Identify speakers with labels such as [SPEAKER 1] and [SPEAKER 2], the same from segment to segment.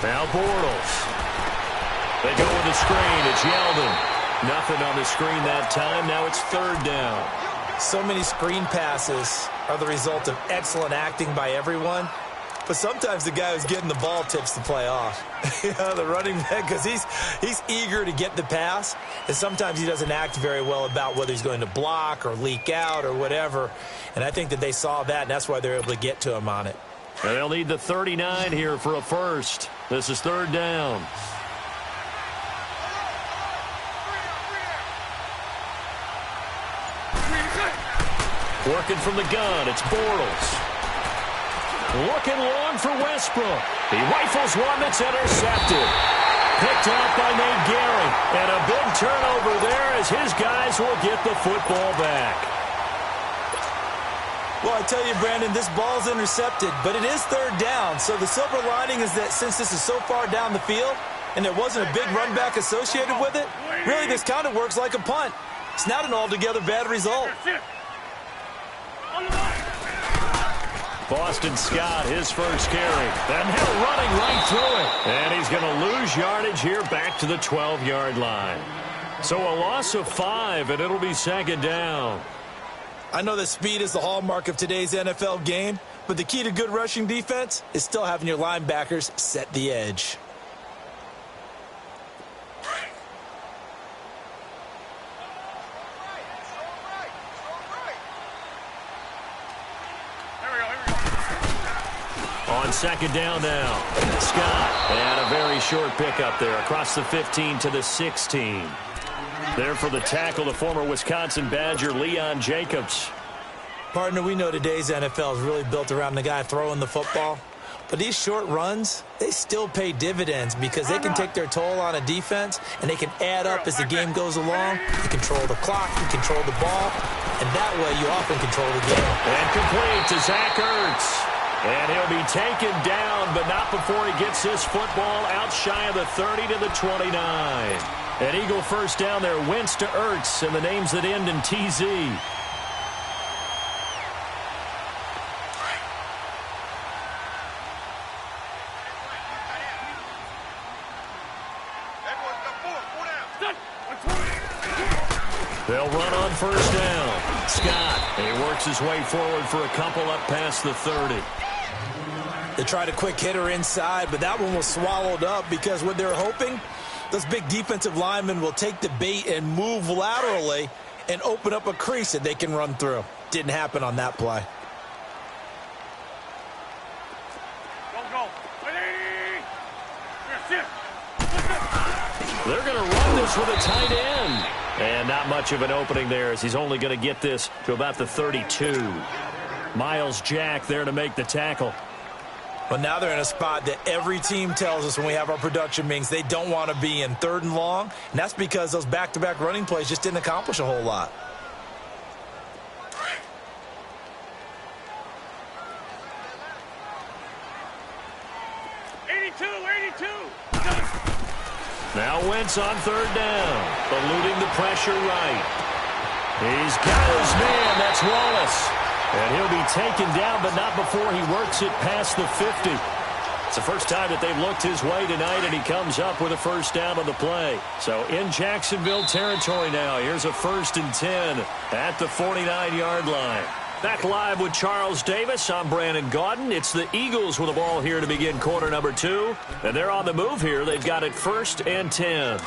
[SPEAKER 1] Now Bortles. They go with the screen. It's Yeldon. Nothing on the screen that time. Now it's third down.
[SPEAKER 2] So many screen passes are the result of excellent acting by everyone. But sometimes the guy who's getting the ball tips the play off. The running back, because he's eager to get the pass. And sometimes he doesn't act very well about whether he's going to block or leak out or whatever. And I think that they saw that, and that's why they're able to get to him on it.
[SPEAKER 1] And they'll need the 39 here for a first. This is third down. Working from the gun, it's Bortles. Looking long for Westbrook. He rifles one that's intercepted. Picked off by Nate Gehring. And a big turnover there as his guys will get the football back.
[SPEAKER 2] Well, I tell you, Brandon, this ball's intercepted, but it is third down. So the silver lining is that since this is so far down the field and there wasn't a big run back associated with it, really this kind of works like a punt. It's not an altogether bad result.
[SPEAKER 1] Boston Scott, his first carry. And now running right through it. And he's going to lose yardage here back to the 12-yard line. So a loss of 5, and it'll be second down.
[SPEAKER 2] I know that speed is the hallmark of today's NFL game, but the key to good rushing defense is still having your linebackers set the edge.
[SPEAKER 1] On second down now, Scott, and a very short pickup there across the 15 to the 16. There for the tackle, the former Wisconsin Badger, Leon Jacobs.
[SPEAKER 2] Partner, we know today's NFL is really built around the guy throwing the football. But these short runs, they still pay dividends because they can take their toll on a defense, and they can add up as the game goes along. You control the clock, you control the ball, and that way you often control the game.
[SPEAKER 1] And complete to Zach Ertz. And he'll be taken down, but not before he gets this football out shy of the 30 to the 29. An Eagle first down there, Wentz to Ertz, and the names that end in TZ. They'll run on first down. Scott, and he works his way forward for a couple up past the 30.
[SPEAKER 2] They tried a quick hitter inside, but that one was swallowed up because what they're hoping, those big defensive linemen will take the bait and move laterally and open up a crease that they can run through. Didn't happen on that play.
[SPEAKER 1] They're going to run this with a tight end. And not much of an opening there as he's only going to get this to about the 32. Miles Jack there to make the tackle.
[SPEAKER 2] But now they're in a spot that every team tells us when we have our production meetings they don't want to be in, third and long. And that's because those back-to-back running plays just didn't accomplish a whole lot.
[SPEAKER 1] Now Wentz on third down, eluding the pressure right. He's got his man, that's Wallace. And he'll be taken down, but not before he works it past the 50. It's the first time that they've looked his way tonight, and he comes up with a first down on the play. So in Jacksonville territory now, here's a 1st and 10 at the 49-yard line. Back live with Charles Davis. I'm Brandon Gaudin. It's the Eagles with the ball here to begin quarter number 2. And they're on the move here. They've got it 1st and 10.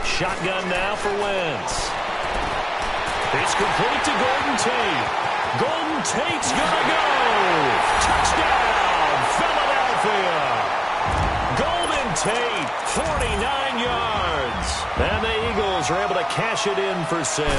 [SPEAKER 1] Shotgun now for Wentz. It's complete to Golden Tate. Golden Tate's gonna go. Touchdown, Philadelphia. Golden Tate, 49 yards. And the Eagles are able to cash it in for 6.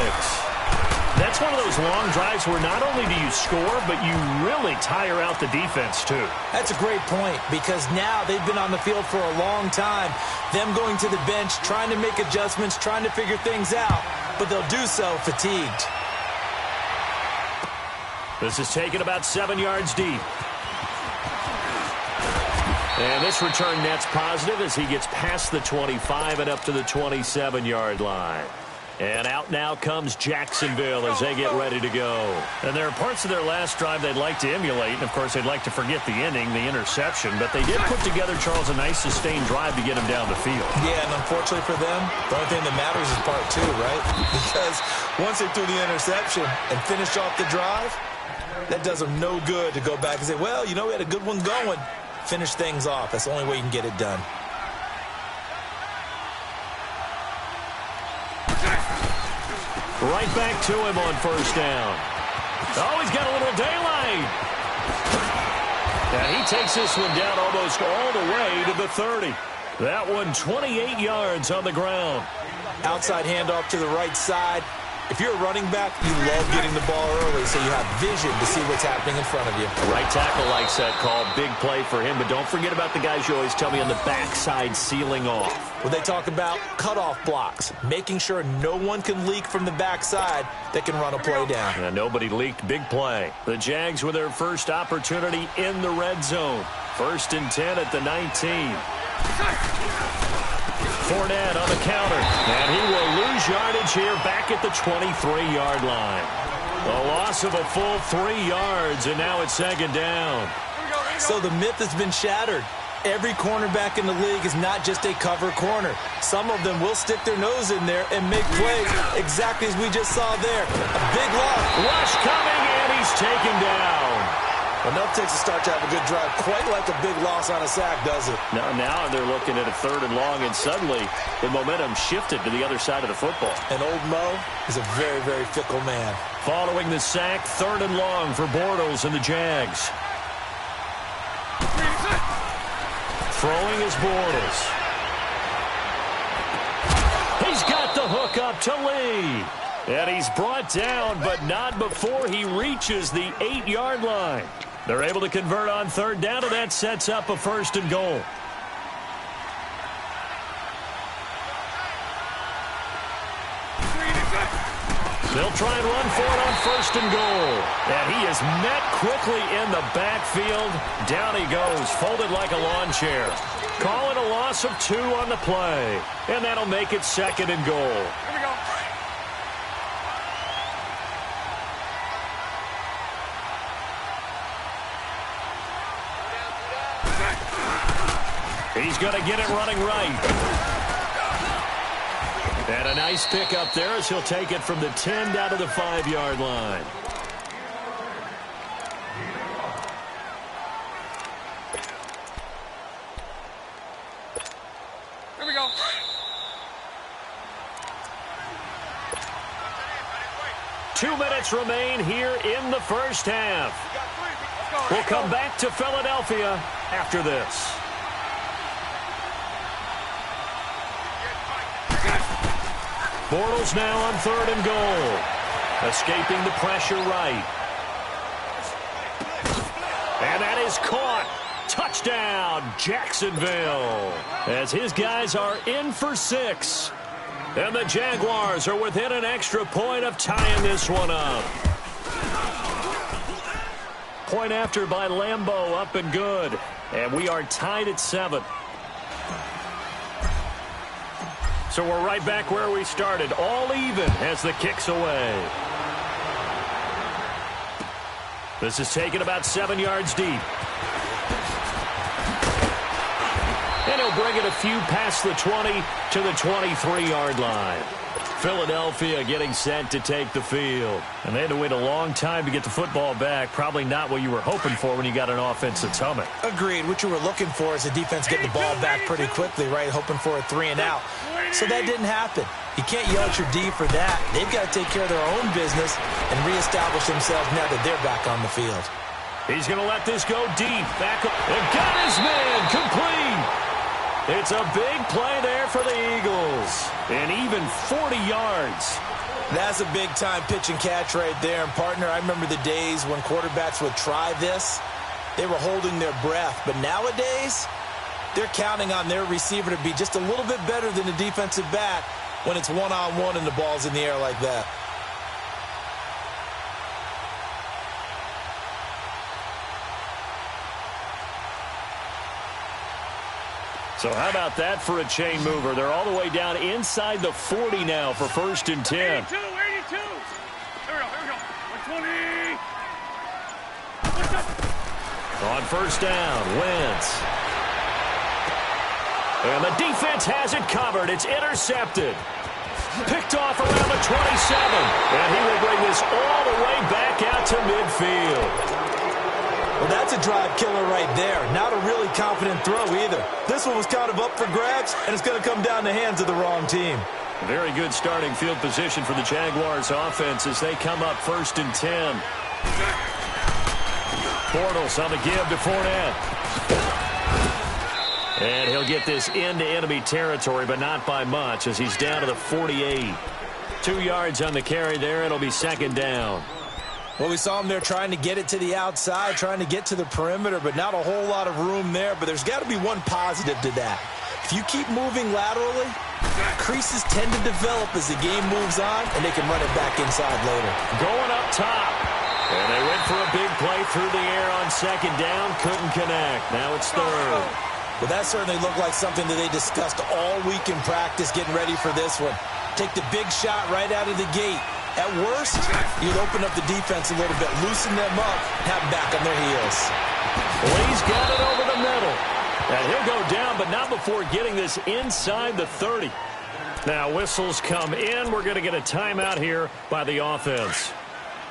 [SPEAKER 1] That's one of those long drives where not only do you score, but you really tire out the defense, too.
[SPEAKER 2] That's a great point because now they've been on the field for a long time. Them going to the bench, trying to make adjustments, trying to figure things out, but they'll do so fatigued.
[SPEAKER 1] This is taken about 7 yards deep. And this return net's positive as he gets past the 25 and up to the 27-yard line. And out now comes Jacksonville as they get ready to go. And there are parts of their last drive they'd like to emulate. And, of course, they'd like to forget the ending, the interception. But they did put together, Charles, a nice sustained drive to get them down the field.
[SPEAKER 2] Yeah, and unfortunately for them, the only thing that matters is part two, right? Because once they threw the interception and finished off the drive, that does them no good to go back and say, well, you know, we had a good one going. Finish things off. That's the only way you can get it done.
[SPEAKER 1] Right back to him on first down. Oh, he's got a little daylight. And he takes this one down almost all the way to the 30. That one 28 yards on the ground.
[SPEAKER 2] Outside handoff to the right side. If you're a running back, you love getting the ball early so you have vision to see what's happening in front of you.
[SPEAKER 1] Right tackle likes that call. Big play for him. But don't forget about the guys you always tell me on the backside sealing off.
[SPEAKER 2] When they talk about cutoff blocks, making sure no one can leak from the backside that can run a play down.
[SPEAKER 1] And nobody leaked. Big play. The Jags with their first opportunity in the red zone. 1st and 10 at the 19. Fournette on the counter, and he will lose yardage here back at the 23-yard line. A loss of a full 3 yards, and now it's 2nd down.
[SPEAKER 2] So the myth has been shattered. Every cornerback in the league is not just a cover corner. Some of them will stick their nose in there and make plays exactly as we just saw there. A big loss.
[SPEAKER 1] Rush coming, and he's taken down.
[SPEAKER 2] Enough takes a start to have a good drive. Quite like a big loss on a sack, does it?
[SPEAKER 1] Now they're looking at a 3rd and long, and suddenly the momentum shifted to the other side of the football.
[SPEAKER 2] And old Mo is a very, very fickle man.
[SPEAKER 1] Following the sack, 3rd and long for Bortles and the Jags. Throwing is Bortles. He's got the hook up to Lee. And he's brought down, but not before he reaches the 8-yard line. They're able to convert on 3rd down, and that sets up a 1st and goal. They'll try and run for it on 1st and goal. And he is met quickly in the backfield. Down he goes, folded like a lawn chair. Call it a loss of 2 on the play. And that'll make it 2nd and goal.
[SPEAKER 3] Here we go.
[SPEAKER 1] He's going to get it running right. And a nice pick up there as he'll take it from the 10 down to the 5-yard line.
[SPEAKER 3] Here we go.
[SPEAKER 1] 2 minutes remain here in the first half. We'll come back to Philadelphia after this. Bortles now on 3rd and goal. Escaping the pressure right. And that is caught. Touchdown, Jacksonville. As his guys are in for 6. And the Jaguars are within an extra point of tying this one up. Point after by Lambeau, up and good. And we are tied at 7. So we're right back where we started, all even as the kick's away. This is taken about 7 yards deep. And he'll bring it a few past the 20 to the 23-yard line. Philadelphia getting set to take the field. And they had to wait a long time to get the football back. Probably not what you were hoping for when you got an offense that's humming.
[SPEAKER 2] Agreed. What you were looking for is the defense getting the ball back pretty quickly, right? Hoping for a 3 and out. So that didn't happen. You can't yell at your D for that. They've got to take care of their own business and reestablish themselves now that they're back on the field.
[SPEAKER 1] He's going to let this go deep. Back up. And got his man complete. It's a big play there for the Eagles. And even 40 yards.
[SPEAKER 2] That's a big-time pitch and catch right there. And, partner, I remember the days when quarterbacks would try this. They were holding their breath. But nowadays, they're counting on their receiver to be just a little bit better than the defensive back when it's one-on-one and the ball's in the air like that.
[SPEAKER 1] So how about that for a chain mover? They're all the way down inside the 40 now for 1st and 10.
[SPEAKER 3] 82. Here we go. 120.
[SPEAKER 1] On 1st down, Wentz. And the defense has it covered. It's intercepted. Picked off around the 27. And he will bring this all the way back out to midfield.
[SPEAKER 2] Well, that's a drive killer right there. Not a really confident throw either. This one was kind of up for grabs, and it's going to come down the hands of the wrong team.
[SPEAKER 1] Very good starting field position for the Jaguars offense as they come up 1st and 10. Bortles on the give to Fournette. And he'll get this into enemy territory, but not by much as he's down to the 48. 2 yards on the carry there. It'll be 2nd down.
[SPEAKER 2] Well, we saw him there trying to get it to the outside, trying to get to the perimeter, but not a whole lot of room there. But there's got to be one positive to that. If you keep moving laterally, creases tend to develop as the game moves on, and they can run it back inside later.
[SPEAKER 1] Going up top. And they went for a big play through the air on 2nd down. Couldn't connect. Now it's 3rd.
[SPEAKER 2] Well, that certainly looked like something that they discussed all week in practice getting ready for this one. Take the big shot right out of the gate. At worst, you'll open up the defense a little bit, loosen them up, have them back on their heels.
[SPEAKER 1] Lee's got it over the middle. And he'll go down, but not before getting this inside the 30. Now whistles come in. We're going to get a timeout here by the offense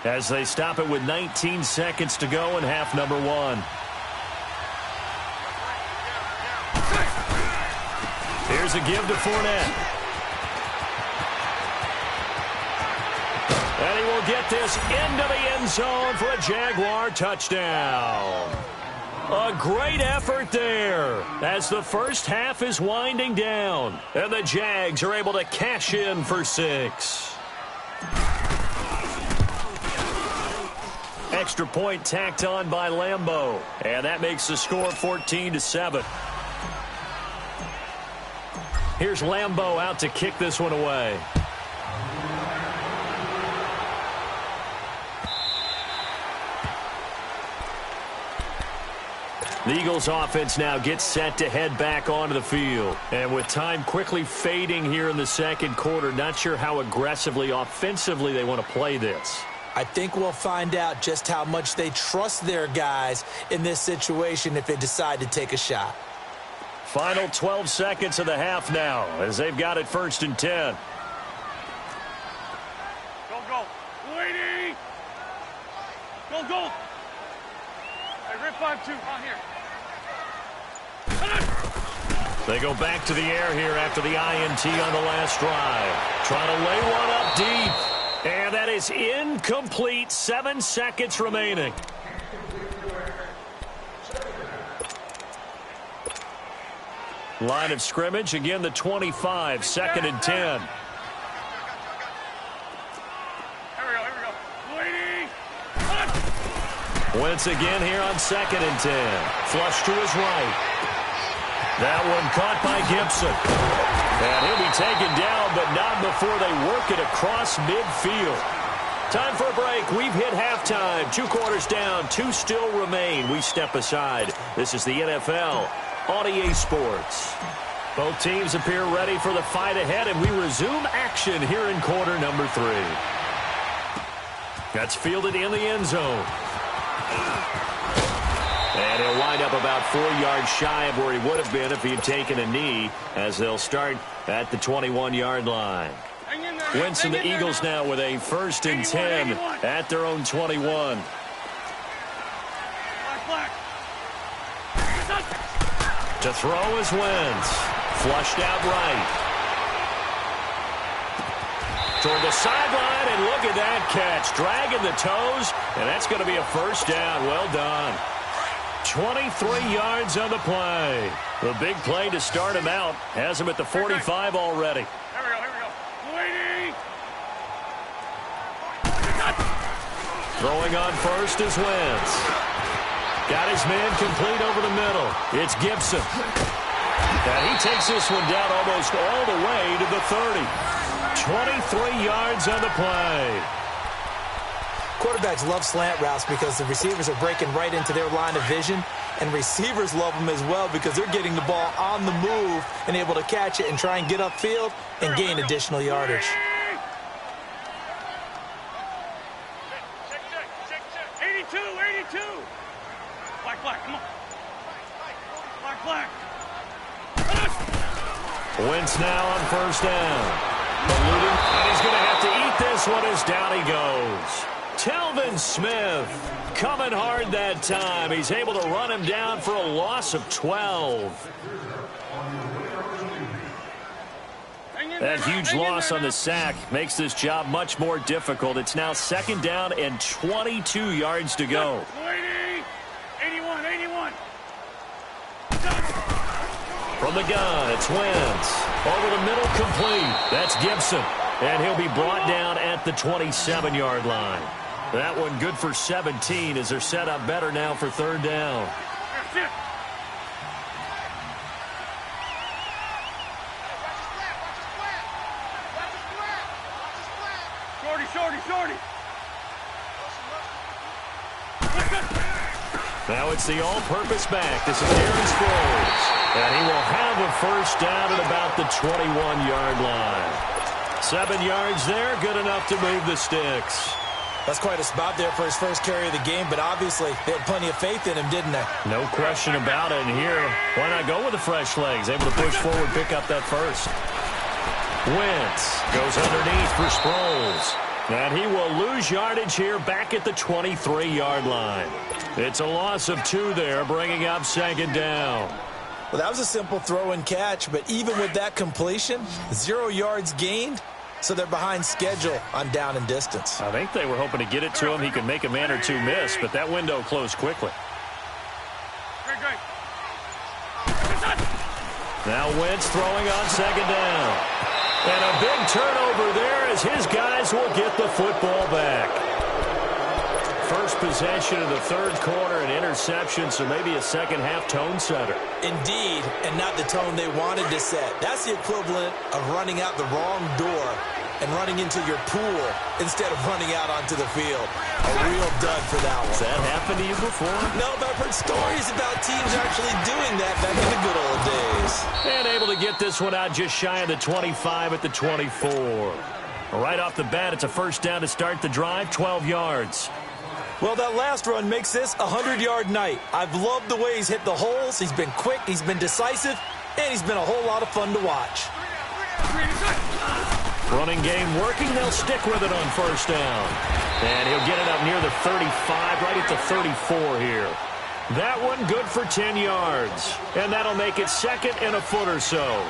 [SPEAKER 1] as they stop it with 19 seconds to go in half number 1. Here's a give to Fournette. And he will get this into the end zone for a Jaguar touchdown. A great effort there as the first half is winding down. And the Jags are able to cash in for 6. Extra point tacked on by Lambeau. And that makes the score 14-7. Here's Lambeau out to kick this one away. The Eagles offense now gets set to head back onto the field. And with time quickly fading here in the 2nd quarter, not sure how aggressively, offensively they want to play this.
[SPEAKER 2] I think we'll find out just how much they trust their guys in this situation if they decide to take a shot.
[SPEAKER 1] Final 12 seconds of the half now as they've got it 1st and 10.
[SPEAKER 3] Go. Lady! Go. Hey, rip 5-2, on here.
[SPEAKER 1] They go back to the air here after the INT on the last drive. Trying to lay one up deep. And that is incomplete. 7 seconds remaining. Line of scrimmage, again the 25, 2nd and 10.
[SPEAKER 3] Here we go. Lady!
[SPEAKER 1] Wentz again here on 2nd and 10. Flush to his right. That one caught by Gibson. And he'll be taken down, but not before they work it across midfield. Time for a break. We've hit halftime. 2 quarters down, 2 still remain. We step aside. This is the NFL on EA Sports. Both teams appear ready for the fight ahead, and we resume action here in quarter number 3. That's fielded in the end zone. And he'll wind up about 4 yards shy of where he would have been if he had taken a knee, as they'll start at the 21-yard line. Wentz and the Eagles now with a 1st and 10 at their own 21. To throw is Wentz. Flushed out right. Toward the sideline, and look at that catch. Dragging the toes, and that's going to be a 1st down. Well done. 23 yards on the play. The big play to start him out. Has him at the 45 already.
[SPEAKER 3] Here we go. Lady!
[SPEAKER 1] Throwing on 1st is Wentz. Got his man complete over the middle. It's Gibson. And he takes this one down almost all the way to the 30. 23 yards on the play.
[SPEAKER 2] Quarterbacks love slant routes because the receivers are breaking right into their line of vision, and receivers love them as well because they're getting the ball on the move and able to catch it and try and get upfield and gain additional yardage.
[SPEAKER 3] Check. 82. Black, come on. Black.
[SPEAKER 1] Wentz now on first down. Ballooning, and he's going to have to eat this one as down he goes. Telvin Smith coming hard that time. He's able to run him down for a loss of 12. That huge loss on the sack makes this job much more difficult. It's now second down and 22 yards to go.
[SPEAKER 3] 81.
[SPEAKER 1] From the gun, it's Wentz. Over the middle, complete. That's Gibson. And he'll be brought down at the 27-yard line. That one good for 17 as they're set up better now for third down.
[SPEAKER 3] Shorty.
[SPEAKER 1] Now it's the all-purpose back. This is Darren Sproles. And he will have a first down at about the 21-yard line. 7 yards there, good enough to move the sticks.
[SPEAKER 2] That's quite a spot there for his first carry of the game, but obviously they had plenty of faith in him, didn't they?
[SPEAKER 1] No question about it. And here, why not go with the fresh legs? Able to push forward, pick up that first. Wentz goes underneath for Sproles. And he will lose yardage here back at the 23-yard line. It's a loss of 2 there, bringing up second down.
[SPEAKER 2] Well, that was a simple throw and catch, but even with that completion, 0 yards gained, so they're behind schedule on down and distance.
[SPEAKER 1] I think they were hoping to get it to him. He could make a man or two miss, but that window closed quickly.
[SPEAKER 3] Great.
[SPEAKER 1] Now Wentz throwing on second down. And a big turnover there as his guys will get the football back. First possession of the third quarter, an interception, so maybe a second-half tone setter.
[SPEAKER 2] Indeed, and not the tone they wanted to set. That's the equivalent of running out the wrong door and running into your pool instead of running out onto the field. A real dud for that one.
[SPEAKER 1] Has that happened to you before?
[SPEAKER 2] No, but I've heard stories about teams actually doing that back in the good old days.
[SPEAKER 1] And able to get this one out just shy of the 25 at the 24. Right off the bat, it's a first down to start the drive, 12 yards.
[SPEAKER 2] Well, that last run makes this a 100-yard night. I've loved the way he's hit the holes. He's been quick, he's been decisive, and he's been a whole lot of fun to watch.
[SPEAKER 1] Running game working. They'll stick with it on first down. And he'll get it up near the 35, right at the 34 here. That one good for 10 yards. And that'll make it second and a foot or so.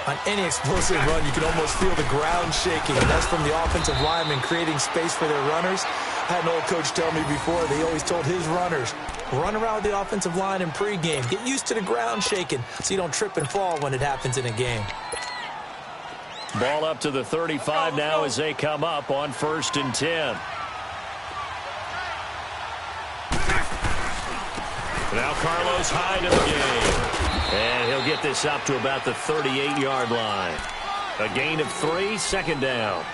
[SPEAKER 2] On any explosive run, you can almost feel the ground shaking, and that's from the offensive linemen creating space for their runners. I had an old coach tell me before, they always told his runners, run around with the offensive line in pregame. Get used to the ground shaking so you don't trip and fall when it happens in a game.
[SPEAKER 1] Ball up to the 35 now as they come up on 1st and 10. Now Carlos Hyde in the game. And he'll get this up to about the 38-yard line. A gain of 3, second down.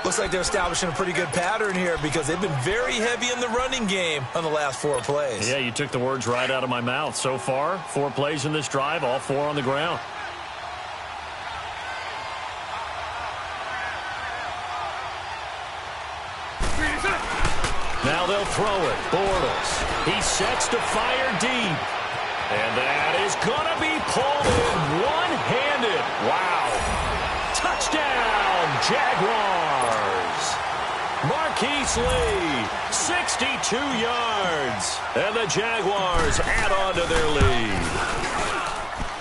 [SPEAKER 2] Looks like they're establishing a pretty good pattern here because they've been very heavy in the running game on the last 4 plays.
[SPEAKER 1] Yeah, you took the words right out of my mouth. So far, 4 plays in this drive, all 4 on the ground. Now they'll throw it. Bortles. He sets to fire deep. And that is going to be pulled in one-handed. Wow. Touchdown, Jaguars. Marquise Lee, 62 yards. And the Jaguars add on to their lead.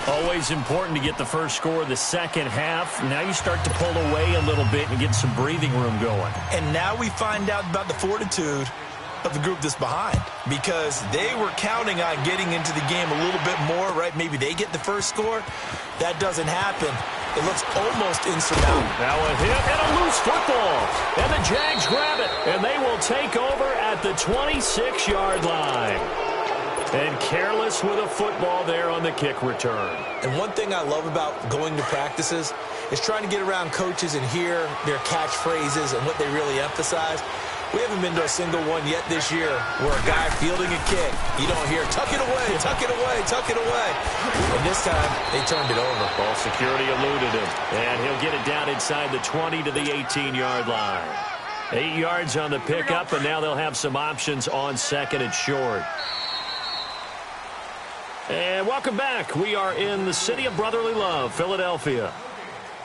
[SPEAKER 1] Always important to get the first score of the second half. Now you start to pull away a little bit and get some breathing room going.
[SPEAKER 2] And now we find out about the fortitude of the group that's behind, because they were counting on getting into the game a little bit more, right? Maybe they get the first score. That doesn't happen. It looks almost insurmountable.
[SPEAKER 1] Now a hit and a loose football. And the Jags grab it, and they will take over at the 26-yard line. And careless with a football there on the kick return.
[SPEAKER 2] And one thing I love about going to practices is trying to get around coaches and hear their catchphrases and what they really emphasize. We haven't been to a single one yet this year where a guy fielding a kick, you don't hear, tuck it away, tuck it away, tuck it away. And this time, they turned it over.
[SPEAKER 1] Ball security eluded him. And he'll get it down inside the 20 to the 18-yard line. 8 yards on the pickup, and now they'll have some options on second and short. And welcome back. We are in the city of brotherly love, Philadelphia.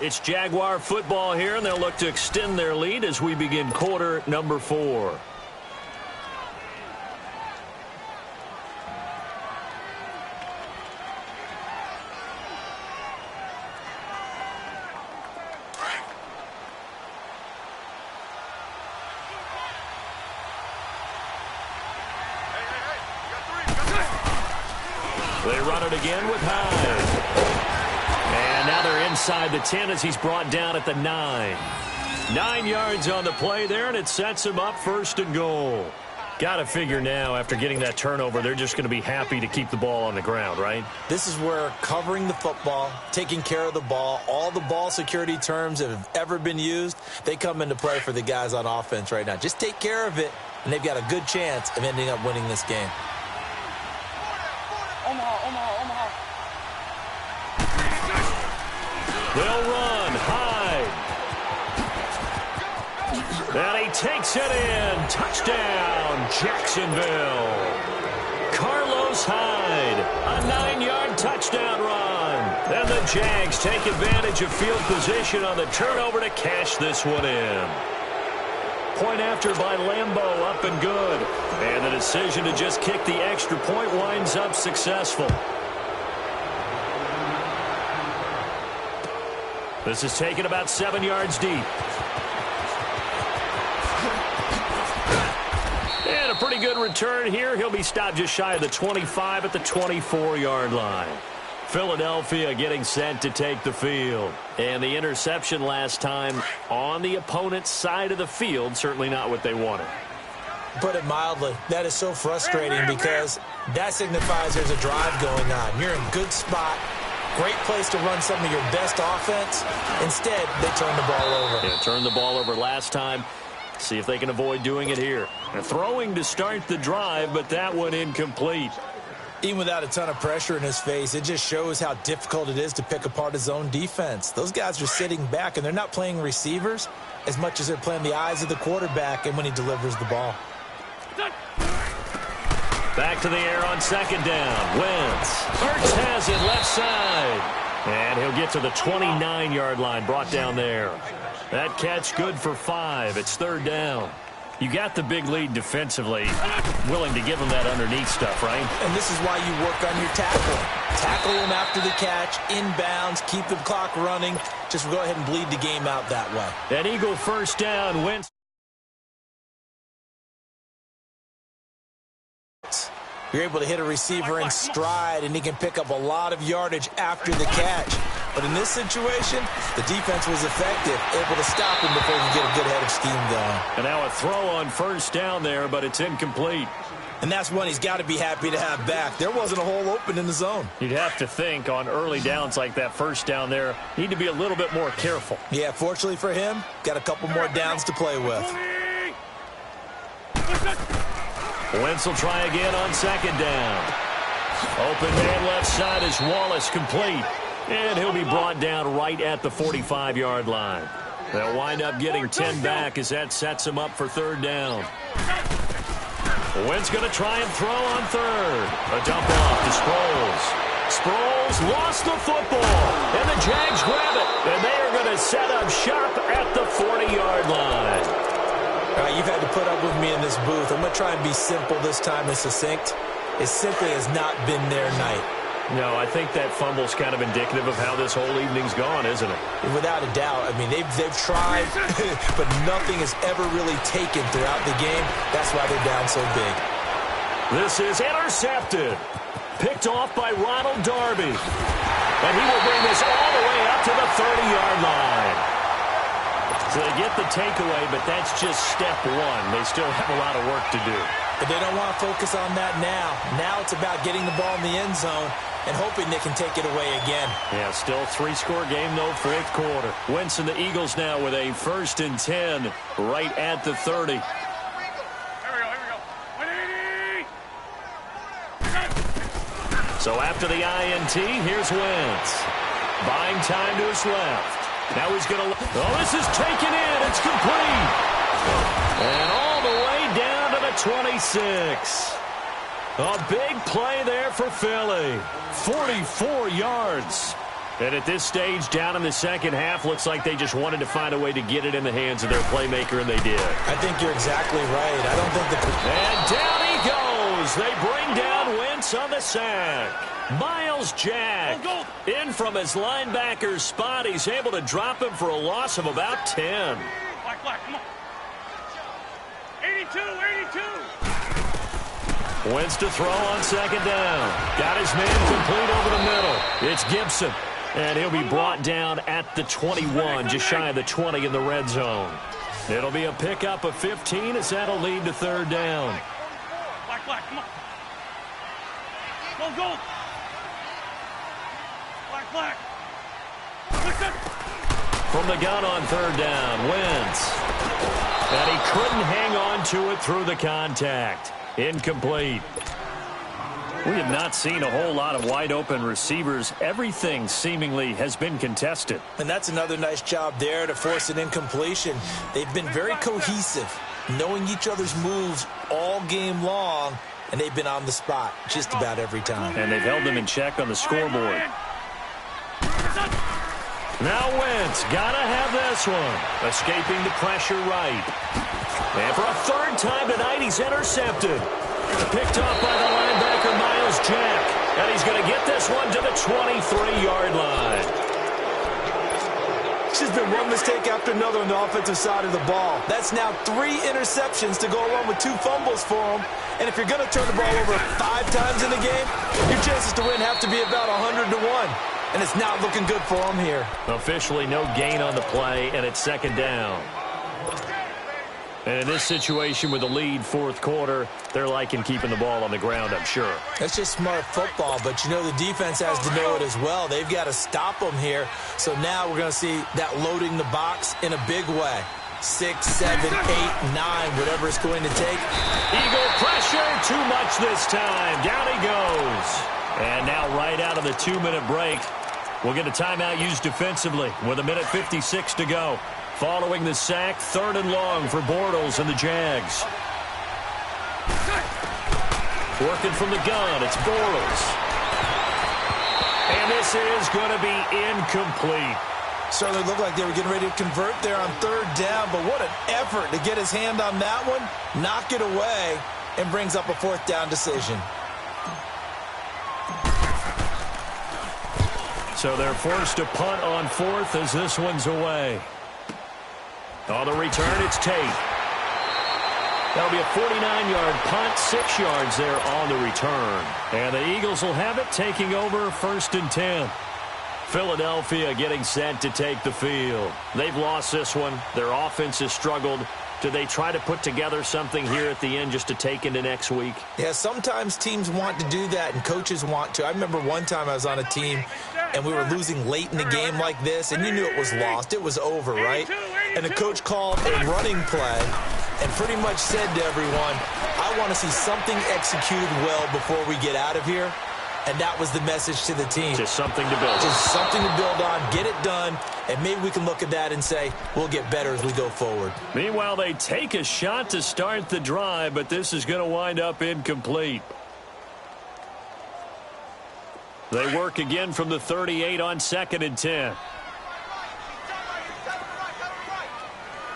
[SPEAKER 1] It's Jaguar football here, and they'll look to extend their lead as we begin quarter number 4. They run it again with Hyde. And now they're inside the 10 as he's brought down at the 9. 9 yards on the play there, and it sets him up first and goal. Got to figure now, after getting that turnover, they're just going to be happy to keep the ball on the ground, right?
[SPEAKER 2] This is where covering the football, taking care of the ball, all the ball security terms that have ever been used, they come into play for the guys on offense right now. Just take care of it, and they've got a good chance of ending up winning this game.
[SPEAKER 3] Omaha.
[SPEAKER 1] They'll run. Hyde. And he takes it in. Touchdown, Jacksonville. Carlos Hyde. A 9-yard touchdown run. And the Jags take advantage of field position on the turnover to cash this one in. Point after by Lambeau, up and good. And the decision to just kick the extra point winds up successful. This is taken about 7 yards deep. And a pretty good return here. He'll be stopped just shy of the 25 at the 24-yard line. Philadelphia getting set to take the field. And the interception last time on the opponent's side of the field, certainly not what they wanted.
[SPEAKER 2] Put it mildly, that is so frustrating because that signifies there's a drive going on. You're in a good spot, great place to run some of your best offense. Instead, they turn the ball over.
[SPEAKER 1] Yeah, turned the ball over last time. See if they can avoid doing it here. Throwing to start the drive, but that one incomplete.
[SPEAKER 2] Even without a ton of pressure in his face, it just shows how difficult it is to pick apart his own defense. Those guys are sitting back, and they're not playing receivers as much as they're playing the eyes of the quarterback and when he delivers the ball.
[SPEAKER 1] Back to the air on second down. Wentz. Hurts has it left side. And he'll get to the 29-yard line, brought down there. That catch good for 5. It's third down. You got the big lead defensively, willing to give them that underneath stuff, right?
[SPEAKER 2] And this is why you work on your tackle. Tackle them after the catch, inbounds, keep the clock running. Just go ahead and bleed the game out that way.
[SPEAKER 1] An Eagle first down. Wentz.
[SPEAKER 2] You're able to hit a receiver in stride, and he can pick up a lot of yardage after the catch. But in this situation, the defense was effective, able to stop him before he could get a good head of steam going.
[SPEAKER 1] And now a throw on first down there, but it's incomplete.
[SPEAKER 2] And that's one he's got to be happy to have back. There wasn't a hole open in the zone.
[SPEAKER 1] You'd have to think on early downs like that first down there, need to be a little bit more careful.
[SPEAKER 2] Yeah, fortunately for him, got a couple more downs to play with.
[SPEAKER 1] Wentz will try again on second down. Open man left side is Wallace, complete. And he'll be brought down right at the 45-yard line. They'll wind up getting 10 back as that sets him up for third down. Wentz going to try and throw on third. A dump off to Sproles. Sproles lost the football. And the Jags grab it. And they are going to set up shop at the 40-yard line.
[SPEAKER 2] You've had to put up with me in this booth. I'm going to try and be simple this time and succinct. It simply has not been their night.
[SPEAKER 1] No, I think that fumble's kind of indicative of how this whole evening's gone, isn't it?
[SPEAKER 2] Without a doubt. I mean, they've tried, but nothing has ever really taken throughout the game. That's why they're down so big.
[SPEAKER 1] This is intercepted. Picked off by Ronald Darby. And he will bring this all the way up to the 30-yard line. So they get the takeaway, but that's just step one. They still have a lot of work to do.
[SPEAKER 2] But they don't want to focus on that now. Now it's about getting the ball in the end zone and hoping they can take it away again.
[SPEAKER 1] Yeah, still three-score game, though, fourth quarter. Wentz and the Eagles now with a 1st and 10 right at the 30. So after the INT, here's Wentz. Buying time to his left. Now he's going to... Oh, this is taken in. It's complete. And all the way down to the 26. A big play there for Philly. 44 yards. And at this stage, down in the second half, looks like they just wanted to find a way to get it in the hands of their playmaker, and they did.
[SPEAKER 2] I think you're exactly right. I don't think
[SPEAKER 1] And down he goes. They bring down Wentz on the sack. Miles Jack in from his linebacker's spot. He's able to drop him for a loss of about 10.
[SPEAKER 3] Black, come on. 82, 82.
[SPEAKER 1] Wentz to throw on second down. Got his man complete over the middle. It's Gibson. And he'll be brought down at the 21, just shy of the 20 in the red zone. It'll be a pickup of 15 as that'll lead to third down.
[SPEAKER 3] Black, come on. Go. Black. Listen.
[SPEAKER 1] From the gun on third down, Wentz. And he couldn't hang on to it through the contact. Incomplete. We have not seen a whole lot of wide-open receivers. Everything seemingly has been contested.
[SPEAKER 2] And that's another nice job there to force an incompletion. They've been very cohesive, knowing each other's moves all game long, and they've been on the spot just about every time.
[SPEAKER 1] And they've held them in check on the scoreboard. Now Wentz, gotta have this one. Escaping the pressure right. And for a third time tonight, he's intercepted. Picked off by the linebacker, Miles Jack. And he's going to get this one to the 23-yard line.
[SPEAKER 2] It's just been one mistake after another on the offensive side of the ball. That's now 3 interceptions to go along with 2 fumbles for him. And if you're going to turn the ball over 5 times in the game, your chances to win have to be about 100 to 1. And it's not looking good for him here.
[SPEAKER 1] Officially no gain on the play, and it's second down. And in this situation with the lead fourth quarter, they're liking keeping the ball on the ground, I'm sure.
[SPEAKER 2] That's just smart football, but you know the defense has to know it as well. They've got to stop them here. So now we're going to see that loading the box in a big way. 6, 7, 8, 9, whatever it's going to take.
[SPEAKER 1] Eagle pressure, too much this time. Down he goes. And now right out of the 2-minute break, we'll get a timeout used defensively with 1:56 to go. Following the sack, 3rd and long for Bortles and the Jags. Working from the gun, it's Bortles. And this is going to be incomplete.
[SPEAKER 2] Certainly looked like they were getting ready to convert there on 3rd down, but what an effort to get his hand on that one, knock it away, and brings up a 4th down decision.
[SPEAKER 1] So they're forced to punt on 4th as this one's away. On the return, it's Tate. That'll be a 49-yard punt, 6 yards there on the return. And the Eagles will have it, taking over 1st and 10. Philadelphia getting set to take the field. They've lost this one. Their offense has struggled. Do they try to put together something here at the end just to take into next week?
[SPEAKER 2] Yeah, sometimes teams want to do that and coaches want to. I remember one time I was on a team and we were losing late in the game like this, and you knew it was lost. It was over, right? And the coach called a running play and pretty much said to everyone, I want to see something executed well before we get out of here. And that was the message to the team.
[SPEAKER 1] Just something to build on.
[SPEAKER 2] Just something to build on, get it done, and maybe we can look at that and say, we'll get better as we go forward.
[SPEAKER 1] Meanwhile, they take a shot to start the drive, but this is going to wind up incomplete. They work again from the 38 on 2nd and 10.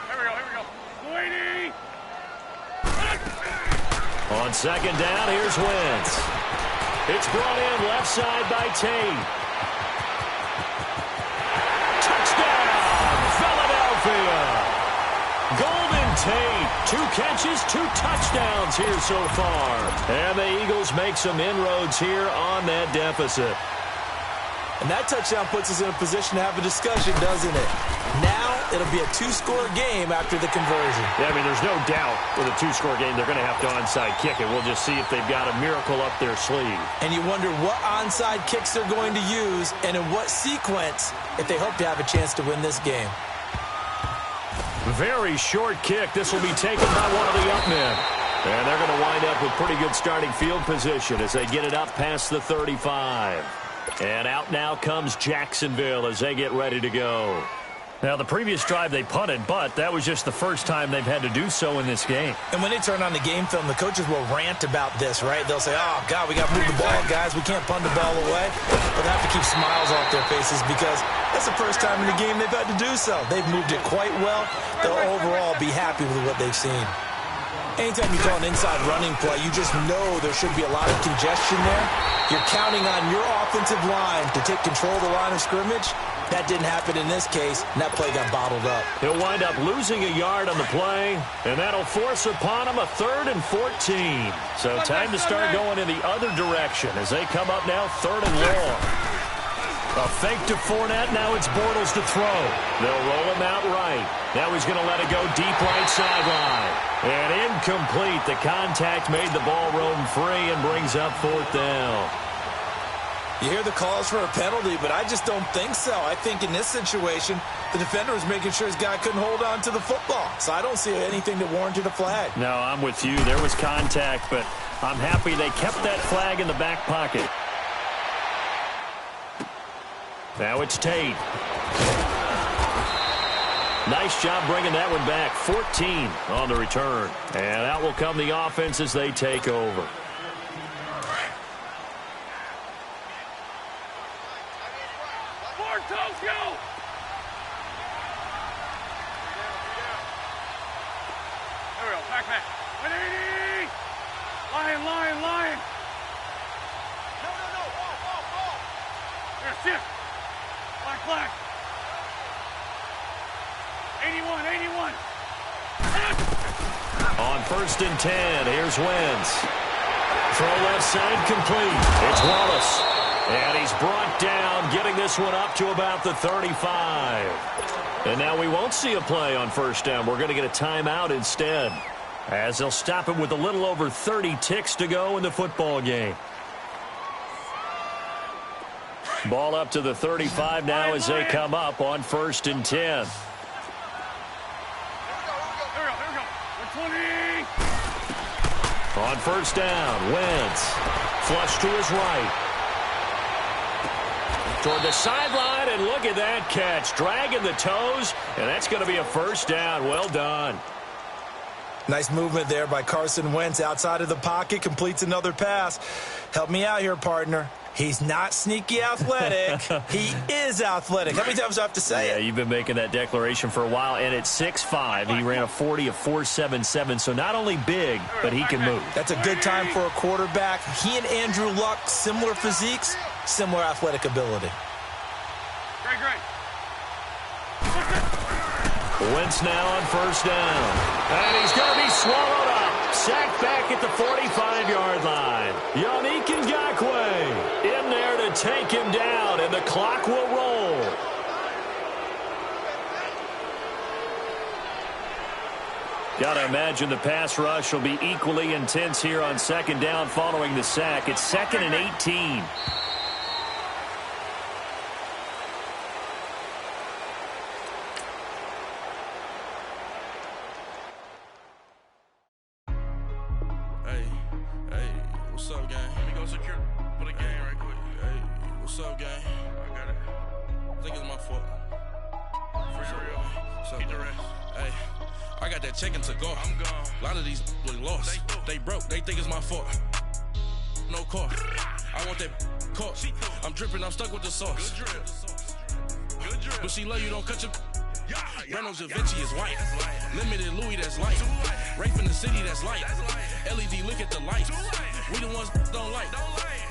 [SPEAKER 3] Here we go. 80.
[SPEAKER 1] On 2nd down, here's Wentz. It's brought in left side by Tate. Touchdown, Philadelphia. Golden Tate, 2 catches, 2 touchdowns here so far. And the Eagles make some inroads here on that deficit.
[SPEAKER 2] And that touchdown puts us in a position to have a discussion, doesn't it? Now it'll be a 2-score game after the conversion.
[SPEAKER 1] Yeah, I mean, there's no doubt with a 2-score game they're going to have to onside kick it. We'll just see if they've got a miracle up their sleeve.
[SPEAKER 2] And you wonder what onside kicks they're going to use and in what sequence if they hope to have a chance to win this game.
[SPEAKER 1] Very short kick. This will be taken by one of the up men. And they're going to wind up with pretty good starting field position as they get it up past the 35. And out now comes Jacksonville as they get ready to go. Now, the previous drive they punted, but that was just the first time they've had to do so in this game.
[SPEAKER 2] And when they turn on the game film, the coaches will rant about this, right? They'll say, oh, God, we got to move the ball, guys. We can't punt the ball away. But they have to keep smiles off their faces because that's the first time in the game they've had to do so. They've moved it quite well. They'll overall be happy with what they've seen. Anytime you call an inside running play, you just know there should be a lot of congestion there. You're counting on your offensive line to take control of the line of scrimmage. That didn't happen in this case, and that play got bottled up.
[SPEAKER 1] He'll wind up losing a yard on the play, and that'll force upon him a 3rd and 14. So time to start going in the other direction as they come up now 3rd and long. A fake to Fournette. Now it's Bortles to throw. They'll roll him out right. Now he's going to let it go deep right sideline. And incomplete. The contact made the ball roam free and brings up 4th down.
[SPEAKER 2] You hear the calls for a penalty, but I just don't think so. I think in this situation, the defender was making sure his guy couldn't hold on to the football. So I don't see anything that warranted a flag.
[SPEAKER 1] No, I'm with you. There was contact, but I'm happy they kept that flag in the back pocket. Now it's Tate. Nice job bringing that one back. 14 on the return. And out will come the offense as they take over.
[SPEAKER 3] Toes, go! There we go. Back. 180! Lion! No. Ball. There, shift. Black. 81.
[SPEAKER 1] On 1st and 10, here's Wentz. Throw left side complete. It's Wallace. And he's brought down, getting this one up to about the 35. And now we won't see a play on 1st down. We're going to get a timeout instead, as they'll stop it with a little over 30 ticks to go in the football game. Ball up to the 35 now as they come up on 1st and 10.
[SPEAKER 3] Here we go. 120!
[SPEAKER 1] On 1st down, Wentz. Flush to his right. Toward the sideline, and look at that catch. Dragging the toes, and that's going to be a 1st down. Well done.
[SPEAKER 2] Nice movement there by Carson Wentz outside of the pocket. Completes another pass. Help me out here, partner. He's not sneaky athletic. He is athletic. How many times do I have to say it?
[SPEAKER 1] Yeah, you've been making that declaration for a while, and at 6'5", he ran a 40 of 4.77, so not only big, but he can move.
[SPEAKER 2] That's a good time for a quarterback. He and Andrew Luck, similar physiques, similar athletic ability.
[SPEAKER 3] Great.
[SPEAKER 1] Wentz now on 1st down. And he's going to be swallowed up. Sacked back at the 45-yard line. Yannick Ngakoue in there to take him down, and the clock will roll. Got to imagine the pass rush will be equally intense here on 2nd down following the sack. It's 2nd and 18.
[SPEAKER 4] What's up, gang? Let me go secure for the game right quick. Hey, what's up, gang? I got it. I think it's my fault. For real. What's up, the rest. Hey, I got that chicken to go. I'm gone. A lot of these was lost. They broke. They think it's my fault. No car. I want that caught. I'm dripping. I'm stuck with the sauce. Good drip. But she love you. Don't cut your. Reynolds Da Vinci is white. Limited Louis, that's light. Rafe in the city, that's light. LED, look at the lights. We the ones don't like.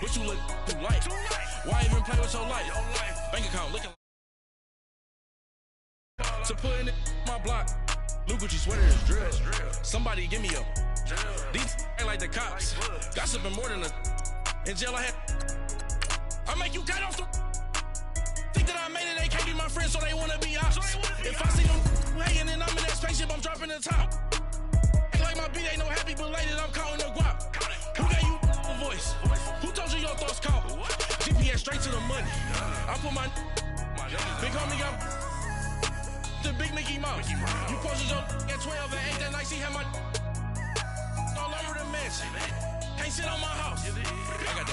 [SPEAKER 4] But you look too light. Why even play with your life? Bank account looking. To put in my block. Look what you sweater is drill. Somebody give me a. These ain't like the cops. Gossiping more than a. In jail I had. I make you cut off the. Think that I made it, they can't be my friends, so they wanna be ops. If I see them hating and I'm in that spaceship, I'm dropping the top. Ain't like my beat ain't no happy belated, I'm calling the guap. Who gave you a voice? Who told you your thoughts count? GPS straight to the money. I put my big homie got the big Mickey Mouse. You posted your at 12 and 8 that night, she had my all over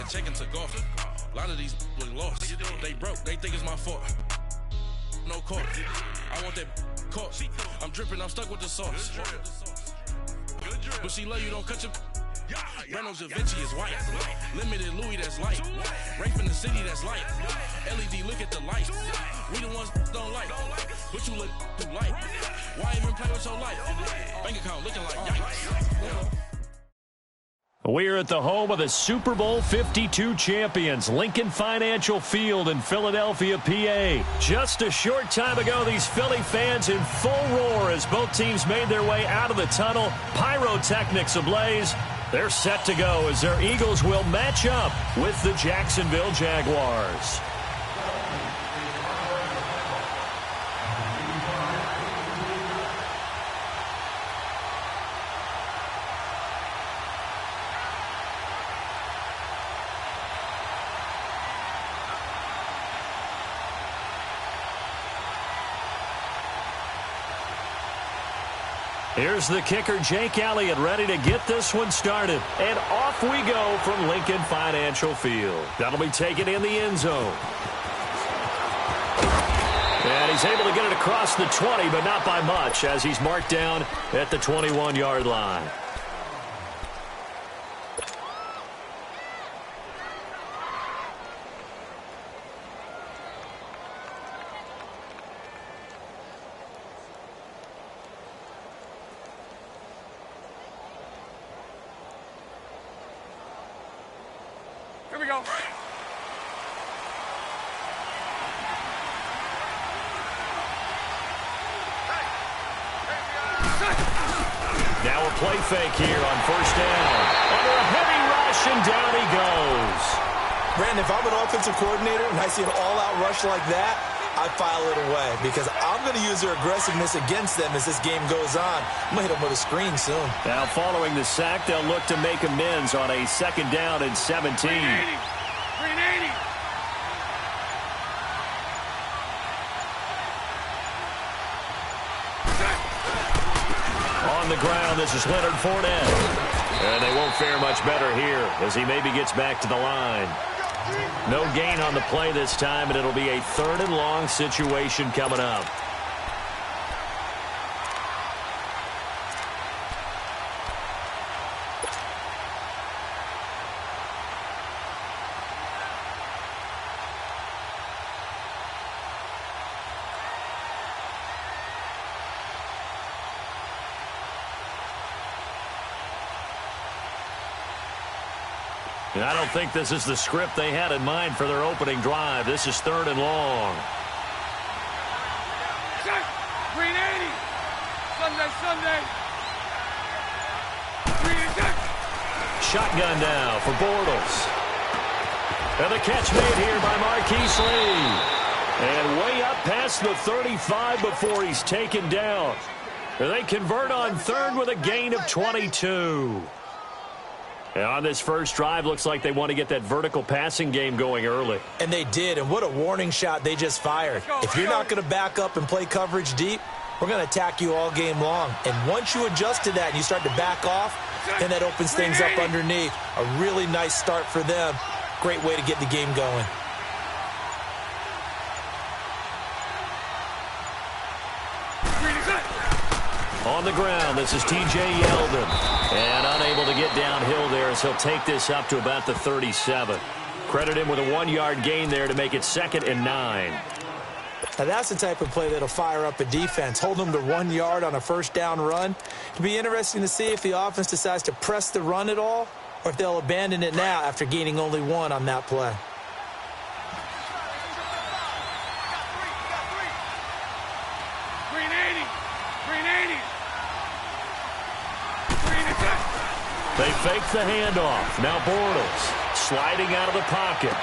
[SPEAKER 4] that check and took off. A lot of these look lost. They broke, they think it's my fault. No court. I want that caught. I'm dripping, I'm stuck with the sauce. But she love you, don't cut your. Reynolds Da Vinci is white. Limited Louis, that's light. Rape in the city, that's light. LED, look at the light. We the ones don't like. But you look too light. Why even play with your life? Bank account looking like yikes.
[SPEAKER 1] We're at the home of the Super Bowl 52 champions, Lincoln Financial Field in Philadelphia, PA. Just a short time ago, these Philly fans in full roar as both teams made their way out of the tunnel. Pyrotechnics ablaze. They're set to go as their Eagles will match up with the Jacksonville Jaguars. Here's the kicker, Jake Elliott, ready to get this one started. And off we go from Lincoln Financial Field. That'll be taken in the end zone. And he's able to get it across the 20, but not by much, as he's marked down at the 21-yard line.
[SPEAKER 3] Here we go.
[SPEAKER 1] Now a play fake here on first down. Under a heavy rush, and down he goes.
[SPEAKER 2] Brandon, if I'm an offensive coordinator and I see an all-out rush like that, I file it away because I'm going to use their aggressiveness against them as this game goes on. I'm going to hit them with a screen soon.
[SPEAKER 1] Now following the sack, they'll look to make amends on a second down and 17.
[SPEAKER 3] 380.
[SPEAKER 1] On the ground, this is Leonard Fournette. And they won't fare much better here as he maybe gets back to the line. No gain on the play this time, and it'll be a 3rd and long situation coming up. And I don't think this is the script they had in mind for their opening drive. This is 3rd and long.
[SPEAKER 3] 380. Sunday. 380.
[SPEAKER 1] Shotgun now for Bortles. And the catch made here by Marquise Lee. And way up past the 35 before he's taken down. They convert on 3rd with a gain of 22. And on this first drive, looks like they want to get that vertical passing game going early.
[SPEAKER 2] And they did, and what a warning shot they just fired. If you're not going to back up and play coverage deep, we're going to attack you all game long. And once you adjust to that and you start to back off, then that opens things up underneath. A really nice start for them. Great way to get the game going.
[SPEAKER 1] On the ground, this is T.J. Yeldon. And unable to get downhill there as he'll take this up to about the 37. Credit him with a 1-yard gain there to make it 2nd and 9.
[SPEAKER 2] Now that's the type of play that'll fire up a defense. Hold them to 1 yard on a first down run. It'll be interesting to see if the offense decides to press the run at all or if they'll abandon it now after gaining only 1 on that play.
[SPEAKER 1] They fake the handoff. Now Bortles sliding out of the pocket.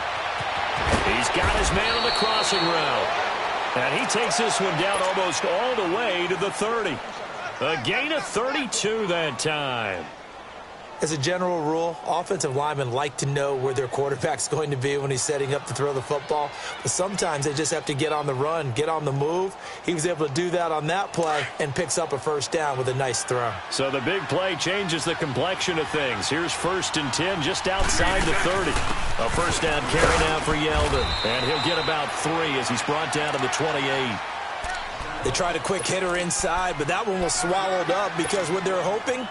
[SPEAKER 1] He's got his man on the crossing route. And he takes this one down almost all the way to the 30. A gain of 32 that time.
[SPEAKER 2] As a general rule, offensive linemen like to know where their quarterback's going to be when he's setting up to throw the football. But sometimes they just have to get on the run, get on the move. He was able to do that on that play and picks up a first down with a nice throw.
[SPEAKER 1] So the big play changes the complexion of things. Here's 1st and 10 just outside the 30. A first down carry now for Yeldon. And he'll get about 3 as he's brought down to the 28.
[SPEAKER 2] They tried a quick hitter inside, but that one was swallowed up because what they're hoping,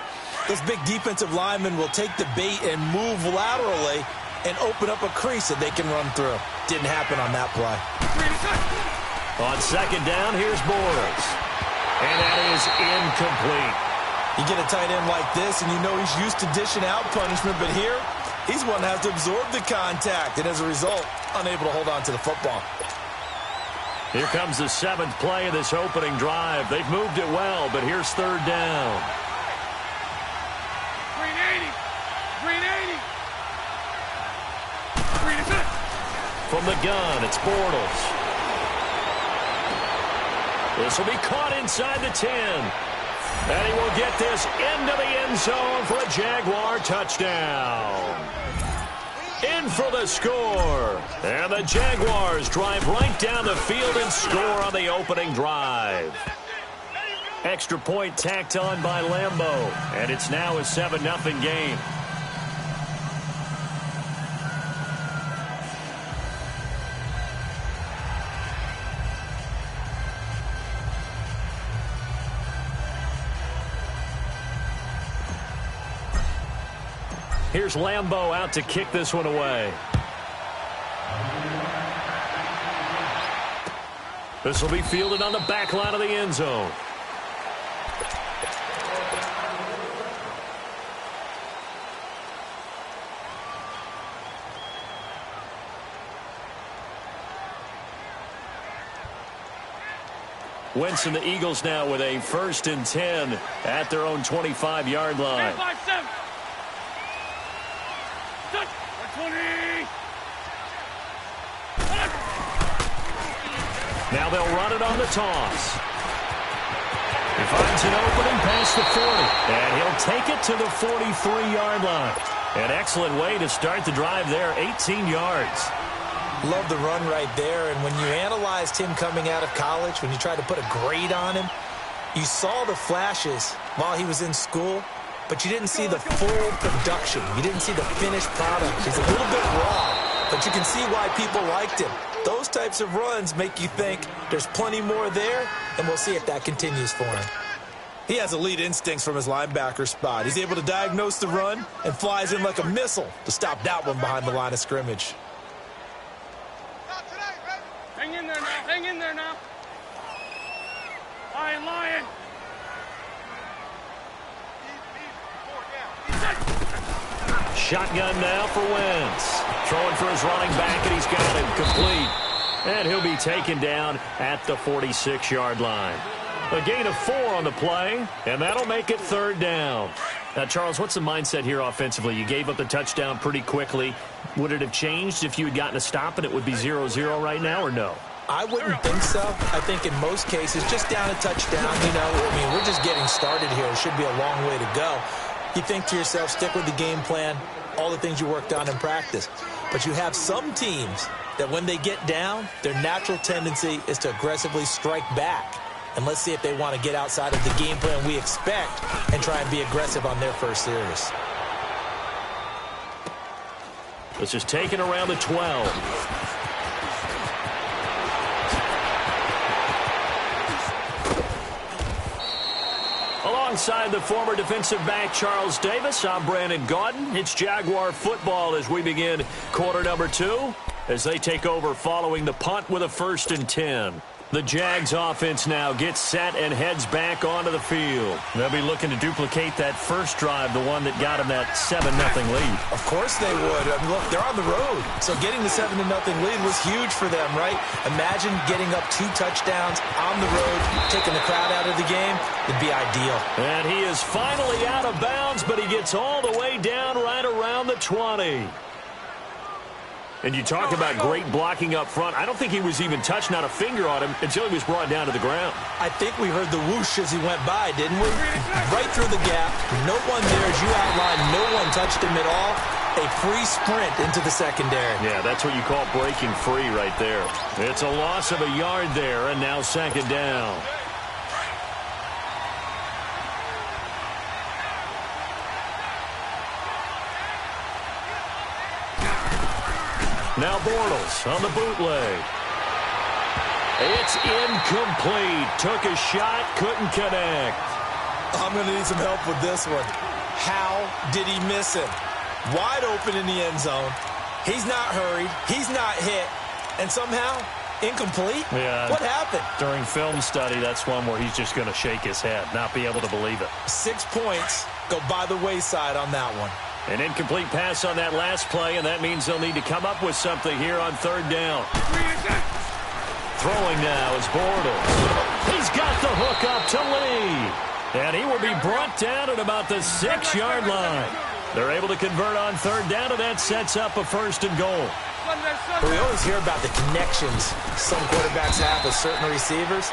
[SPEAKER 2] those big defensive linemen will take the bait and move laterally and open up a crease that they can run through. Didn't happen on that play.
[SPEAKER 1] On 2nd down, here's Bortles. And that is incomplete.
[SPEAKER 2] You get a tight end like this, and you know he's used to dishing out punishment, but here, he's one that has to absorb the contact, and as a result, unable to hold on to the football.
[SPEAKER 1] Here comes the 7th play of this opening drive. They've moved it well, but here's 3rd down. From the gun, it's Bortles. This will be caught inside the 10. And he will get this into the end zone for a Jaguar touchdown. In for the score. And the Jaguars drive right down the field and score on the opening drive. Extra point tacked on by Lambeau. And it's now a 7-0 game. Here's Lambeau out to kick this one away. This will be fielded on the back line of the end zone. Wentz and the Eagles now with a 1st and 10 at their own 25-yard line.
[SPEAKER 3] 5-7.
[SPEAKER 1] Now they'll run it on the toss. He finds an opening past the 40. And he'll take it to the 43-yard line. An excellent way to start the drive there, 18 yards.
[SPEAKER 2] Love the run right there. And when you analyzed him coming out of college, when you tried to put a grade on him, you saw the flashes while he was in school, but you didn't see the full production. You didn't see the finished product. He's a little bit raw, but you can see why people liked him. Those types of runs make you think there's plenty more there, and we'll see if that continues for him. He has elite instincts from his linebacker spot. He's able to diagnose the run and flies in like a missile to stop that one behind the line of scrimmage.
[SPEAKER 3] Hang in there now. Hang in there now. Lion.
[SPEAKER 1] Shotgun now for Wentz. Throwing for his running back, and he's got him complete. And he'll be taken down at the 46-yard line. A gain of 4 on the play, and that'll make it 3rd down. Now, Charles, what's the mindset here offensively? You gave up the touchdown pretty quickly. Would it have changed if you had gotten a stop and it would be 0-0 right now, or no?
[SPEAKER 2] I wouldn't think so. I think in most cases, just down a touchdown, we're just getting started here. It should be a long way to go. You think to yourself, stick with the game plan, all the things you worked on in practice. But you have some teams that when they get down, their natural tendency is to aggressively strike back. And let's see if they want to get outside of the game plan we expect and try and be aggressive on their first series.
[SPEAKER 1] This is taken around the 12. Alongside the former defensive back Charles Davis, I'm Brandon Gaudin. It's Jaguar football as we begin quarter number 2 as they take over following the punt with a 1st and 10. The Jags offense now gets set and heads back onto the field. They'll be looking to duplicate that first drive, the one that got them that 7-0 lead.
[SPEAKER 2] Of course they would. I mean, look, they're on the road. So getting the 7-0 lead was huge for them, right? Imagine getting up 2 touchdowns on the road, taking the crowd out of the game. It'd be ideal.
[SPEAKER 1] And he is finally out of bounds, but he gets all the way down right around the 20. And you talk about great blocking up front. I don't think he was even touched, not a finger on him, until he was brought down to the ground.
[SPEAKER 2] I think we heard the whoosh as he went by, didn't we? Right through the gap. No one there, as you outlined. No one touched him at all. A free sprint into the secondary.
[SPEAKER 1] Yeah, that's what you call breaking free right there. It's a loss of a yard there, and now second down. Now Bortles on the bootleg. It's incomplete. Took a shot, couldn't connect.
[SPEAKER 2] I'm going to need some help with this one. How did he miss him? Wide open in the end zone. He's not hurried. He's not hit. And somehow, incomplete?
[SPEAKER 1] Yeah.
[SPEAKER 2] What happened?
[SPEAKER 1] During film study, that's one where he's just going to shake his head, not be able to believe it.
[SPEAKER 2] 6 points go by the wayside on that one.
[SPEAKER 1] An incomplete pass on that last play, and that means they'll need to come up with something here on third down. Throwing now is Bortles. He's got the hook up to Lee. And he will be brought down at about the 6-yard line. They're able to convert on third down, and that sets up a first and goal.
[SPEAKER 2] We always hear about the connections some quarterbacks have with certain receivers.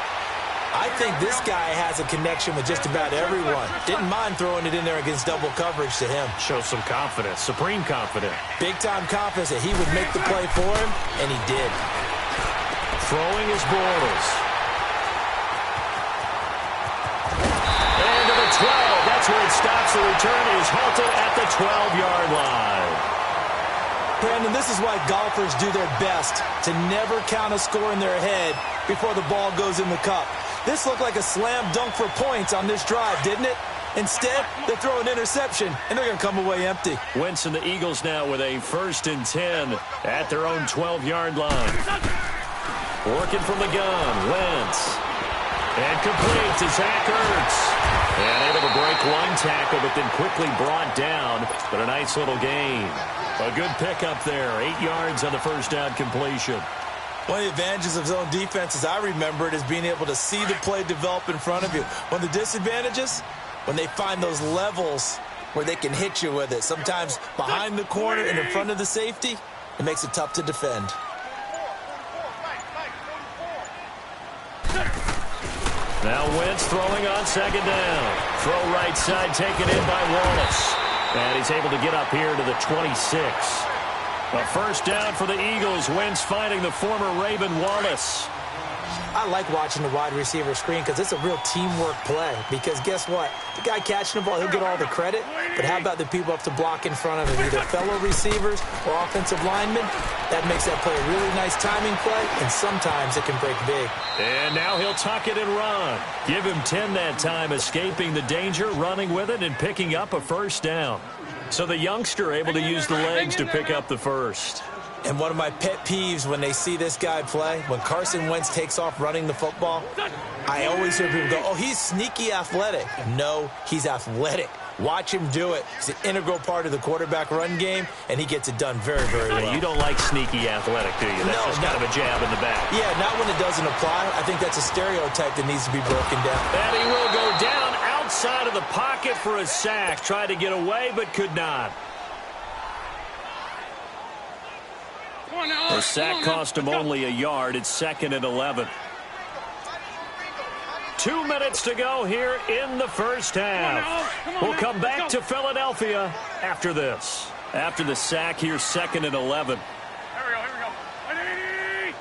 [SPEAKER 2] I think this guy has a connection with just about everyone. Didn't mind throwing it in there against double coverage to him.
[SPEAKER 1] Shows some confidence, supreme confidence.
[SPEAKER 2] Big-time confidence that he would make the play for him, and he did.
[SPEAKER 1] Throwing is Bortles. And to the 12. That's where it stops. The return is halted at the 12-yard line.
[SPEAKER 2] Brandon, this is why golfers do their best to never count a score in their head before the ball goes in the cup. This looked like a slam dunk for points on this drive, didn't it? Instead, they throw an interception, and they're going to come away empty.
[SPEAKER 1] Wentz and the Eagles now with a 1st and 10 at their own 12-yard line. Working from the gun, Wentz. And complete to Zach Ertz. And able to break one tackle, but then quickly brought down. But a nice little gain. A good pickup there. 8 yards on the first down completion.
[SPEAKER 2] One of the advantages of zone defense, as I remember it, is being able to see the play develop in front of you. One of the disadvantages, when they find those levels where they can hit you with it. Sometimes behind the corner and in front of the safety, it makes it tough to defend.
[SPEAKER 1] Now Wentz throwing on second down. Throw right side taken in by Wallace. And he's able to get up here to the 26. A first down for the Eagles. Wentz finding the former Raven Wallace.
[SPEAKER 2] I like watching the wide receiver screen because it's a real teamwork play. Because guess what? The guy catching the ball, he'll get all the credit. But how about the people up to block in front of him? Either fellow receivers or offensive linemen. That makes that play a really nice timing play, and sometimes it can break big.
[SPEAKER 1] And now he'll tuck it and run. Give him 10 that time, escaping the danger, running with it, and picking up a first down. So the youngster able to use the legs to pick up the first.
[SPEAKER 2] And one of my pet peeves when they see this guy play, when Carson Wentz takes off running the football, I always hear people go, oh, he's sneaky athletic. No, he's athletic. Watch him do it. He's an integral part of the quarterback run game, and he gets it done very, very well.
[SPEAKER 1] You don't like sneaky athletic, do you? That's just kind of a jab in the back.
[SPEAKER 2] Yeah, not when it doesn't apply. I think that's a stereotype that needs to be broken down.
[SPEAKER 1] And he will go down outside of the pocket for a sack. Tried to get away, but could not. The sack cost him only a yard. It's 2nd and 11. 2 minutes to go here in the first half. We'll come back to Philadelphia after this. After the sack here, 2nd and 11.
[SPEAKER 3] Here we go. Ready?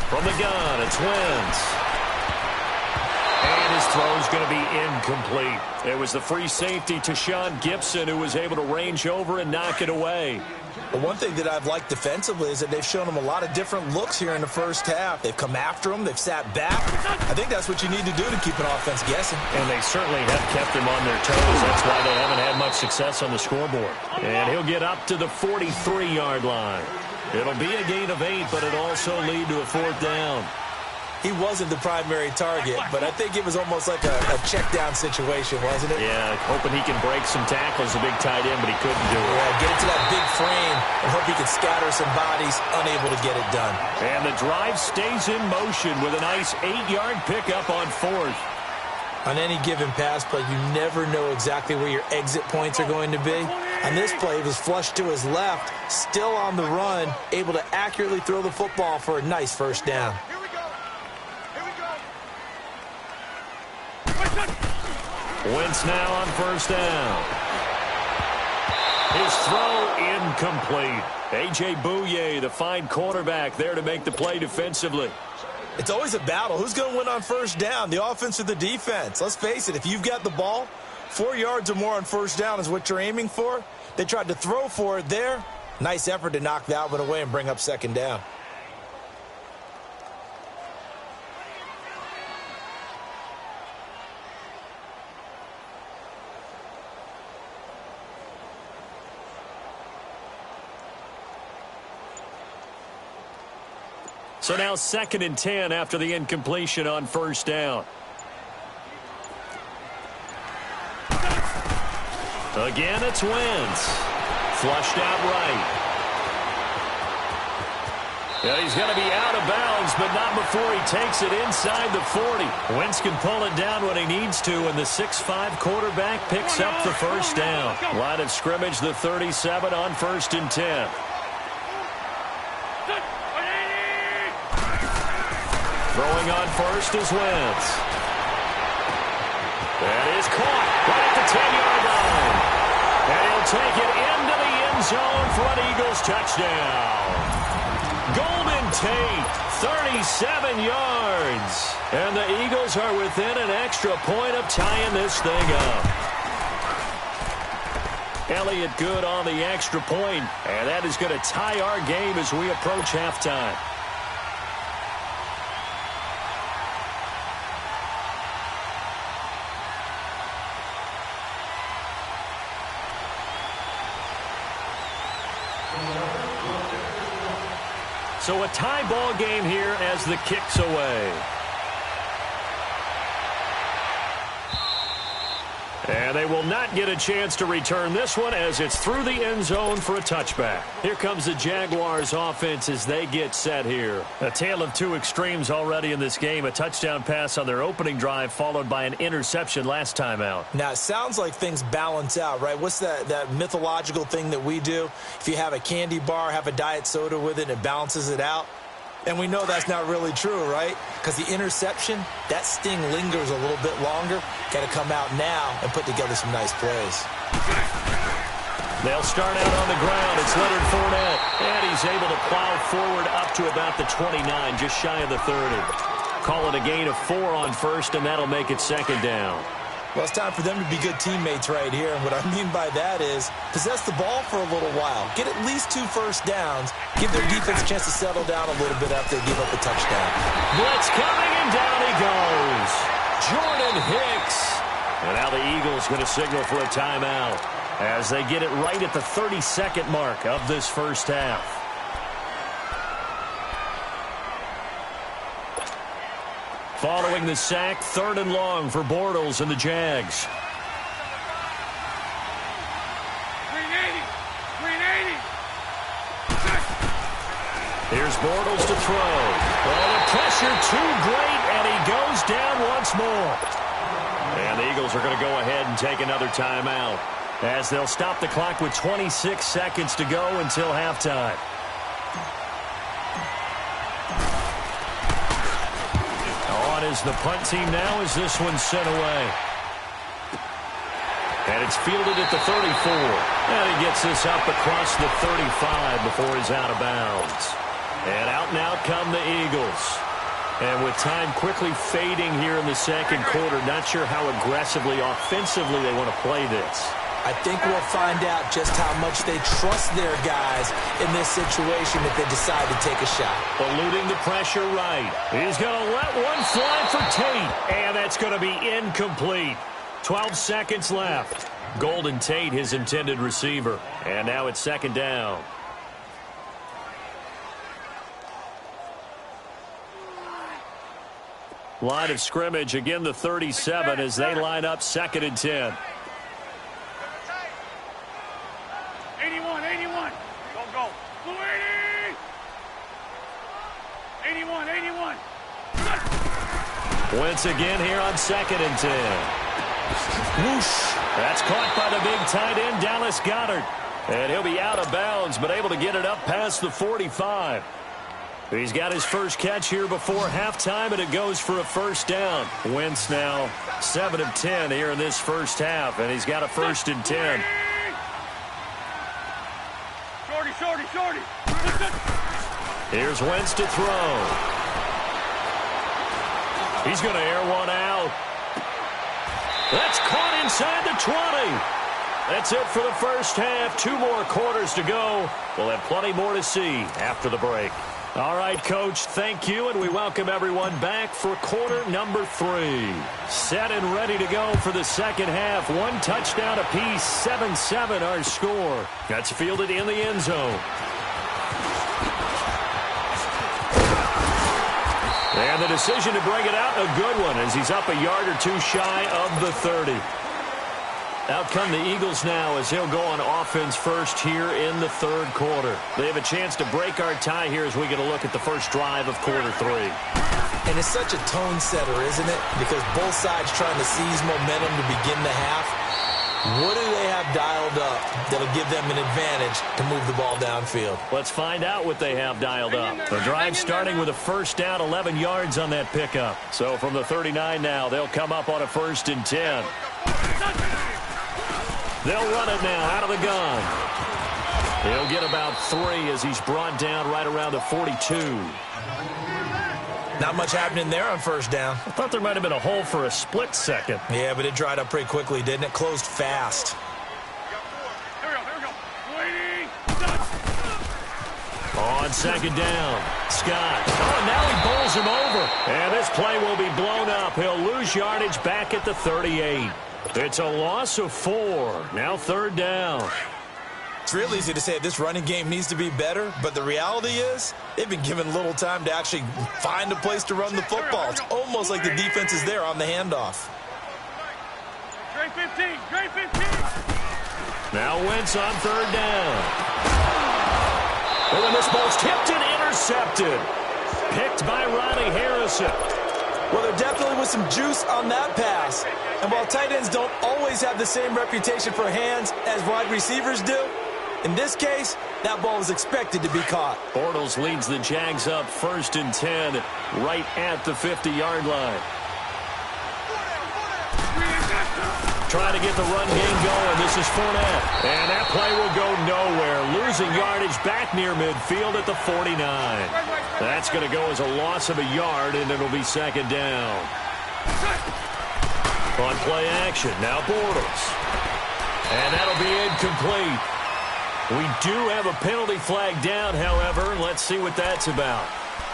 [SPEAKER 1] From the gun, it's Wentz. And his throw's going to be incomplete. It was the free safety to Sean Gibson who was able to range over and knock it away.
[SPEAKER 2] But one thing that I've liked defensively is that they've shown him a lot of different looks here in the first half. They've come after him. They've sat back. I think that's what you need to do to keep an offense guessing.
[SPEAKER 1] And they certainly have kept him on their toes. That's why they haven't had much success on the scoreboard. And he'll get up to the 43-yard line. It'll be a gain of 8, but it'll also lead to a 4th down.
[SPEAKER 2] He wasn't the primary target, but I think it was almost like a check-down situation, wasn't it?
[SPEAKER 1] Yeah, hoping he can break some tackles, a big tight end, but he couldn't do it.
[SPEAKER 2] Yeah, get it to that big frame and hope he can scatter some bodies, unable to get it done.
[SPEAKER 1] And the drive stays in motion with a nice 8-yard pickup on 4th.
[SPEAKER 2] On any given pass play, you never know exactly where your exit points are going to be. On this play, he was flushed to his left, still on the run, able to accurately throw the football for a nice first down.
[SPEAKER 3] Here we go.
[SPEAKER 1] Wentz now on first down. His throw incomplete. A.J. Bouye, the fine cornerback, there to make the play defensively.
[SPEAKER 2] It's always a battle. Who's going to win on first down, the offense or the defense? Let's face it, if you've got the ball, 4 yards or more on first down is what you're aiming for. They tried to throw for it there. Nice effort to knock that one away and bring up second down.
[SPEAKER 1] So now 2nd and 10 after the incompletion on first down. Again, it's Wentz. Flushed out right. Yeah, he's going to be out of bounds, but not before he takes it inside the 40. Wentz can pull it down when he needs to, and the 6'5" quarterback picks up the first down. Line of scrimmage, the 37 on 1st and 10. Throwing on first is Wentz. That is caught right at the 10-yard line. And he'll take it into the end zone for an Eagles touchdown. Golden Tate, 37 yards. And the Eagles are within an extra point of tying this thing up. Elliott good on the extra point, and that is going to tie our game as we approach halftime. So a tie ball game here as the kick's away. And they will not get a chance to return this one as it's through the end zone for a touchback. Here comes the Jaguars offense as they get set here. A tale of two extremes already in this game. A touchdown pass on their opening drive followed by an interception last time out.
[SPEAKER 2] Now, it sounds like things balance out, right? What's that mythological thing that we do? If you have a candy bar, have a diet soda with it, it balances it out. And we know that's not really true, right? Because the interception, that sting lingers a little bit longer. Got to come out now and put together some nice plays.
[SPEAKER 1] They'll start out on the ground. It's Leonard Fournette. And he's able to plow forward up to about the 29, just shy of the 30. Call it a gain of 4 on first, and that'll make it second down.
[SPEAKER 2] Well, it's time for them to be good teammates right here. And what I mean by that is possess the ball for a little while. Get at least 2 first downs. Give their defense a chance to settle down a little bit after they give up a touchdown.
[SPEAKER 1] Blitz coming, and down he goes. Jordan Hicks. And now the Eagles going to signal for a timeout as they get it right at the 30-second mark of this first half. Following the sack, 3rd and long for Bortles and the Jags.
[SPEAKER 3] 380.
[SPEAKER 1] Here's Bortles to throw. Well, the pressure too great, and he goes down once more. And the Eagles are going to go ahead and take another timeout as they'll stop the clock with 26 seconds to go until halftime. On is the punt team now as this one's sent away. And it's fielded at the 34. And he gets this up across the 35 before he's out of bounds. And out come the Eagles. And with time quickly fading here in the second quarter, not sure how aggressively, offensively they want to play this.
[SPEAKER 2] I think we'll find out just how much they trust their guys in this situation if they decide to take a shot.
[SPEAKER 1] Eluding the pressure right. He's going to let one fly for Tate. And that's going to be incomplete. 12 seconds left. Golden Tate, his intended receiver. And now it's second down. Line of scrimmage, again the 37 as they line up 2nd and 10.
[SPEAKER 3] 81. Go. Blue 80. 81.
[SPEAKER 1] Wentz again here on 2nd and 10.
[SPEAKER 2] Whoosh.
[SPEAKER 1] That's caught by the big tight end, Dallas Goedert. And he'll be out of bounds, but able to get it up past the 45. He's got his first catch here before halftime, and it goes for a first down. Wentz now 7 of 10 here in this first half, and he's got a 1st and 10.
[SPEAKER 3] Shorty.
[SPEAKER 1] Here's Wentz to throw. He's going to air one out. That's caught inside the 20. That's it for the first half. 2 more quarters to go. We'll have plenty more to see after the break. All right, Coach, thank you, and we welcome everyone back for quarter number 3. Set and ready to go for the second half. 1 touchdown apiece, 7-7 our score. That's fielded in the end zone. And the decision to bring it out, a good one, as he's up a yard or 2 shy of the 30. Out come the Eagles now as he'll go on offense first here in the third quarter. They have a chance to break our tie here as we get a look at the first drive of quarter 3.
[SPEAKER 2] And it's such a tone setter, isn't it? Because both sides trying to seize momentum to begin the half. What do they have dialed up that'll give them an advantage to move the ball downfield?
[SPEAKER 1] Let's find out what they have dialed up. The drive starting with a first down, 11 yards on that pickup. So from the 39 now, they'll come up on a 1st and 10. They'll run it now out of the gun. He'll get about 3 as he's brought down right around the 42.
[SPEAKER 2] Not much happening there on first down.
[SPEAKER 1] I thought there might have been a hole for a split second.
[SPEAKER 2] Yeah, but it dried up pretty quickly, didn't it? Closed fast.
[SPEAKER 3] Here we go. Waiting.
[SPEAKER 1] On second down, Scott. Oh, now he bowls him over. And this play will be blown up. He'll lose yardage back at the 38. It's a loss of 4. Now 3rd down.
[SPEAKER 2] It's real easy to say this running game needs to be better, but the reality is they've been given little time to actually find a place to run the football. It's almost like the defense is there on the handoff.
[SPEAKER 3] Great 15.
[SPEAKER 1] Now Wentz on 3rd down. Oh, and this ball's tipped and intercepted. Picked by Ronnie Harrison.
[SPEAKER 2] Well, there definitely was some juice on that pass. And while tight ends don't always have the same reputation for hands as wide receivers do, in this case, that ball was expected to be caught.
[SPEAKER 1] Bortles leads the Jags up 1st and 10 right at the 50-yard line. Trying to get the run game going. This is Fournette. And that play will go nowhere. Losing yardage back near midfield at the 49. That's going to go as a loss of a yard, and it'll be 2nd down. On play action, now Bortles. And that'll be incomplete. We do have a penalty flag down, however. Let's see what that's about.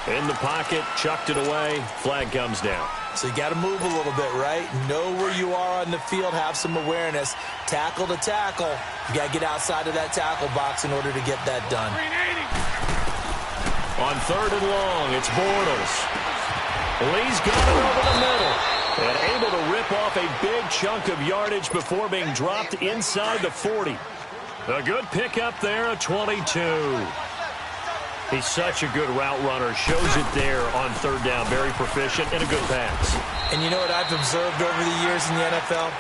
[SPEAKER 1] In the pocket, chucked it away. Flag comes down.
[SPEAKER 2] So you got to move a little bit, right? Know where you are on the field, have some awareness. Tackle to tackle. You got to get outside of that tackle box in order to get that done.
[SPEAKER 1] On 3rd and long, it's Bortles. Lee's got it over the middle. And able to rip off a big chunk of yardage before being dropped inside the 40. A good pickup there, a 22. He's such a good route runner. Shows it there on 3rd down. Very proficient and a good pass.
[SPEAKER 2] And you know what I've observed over the years in the NFL?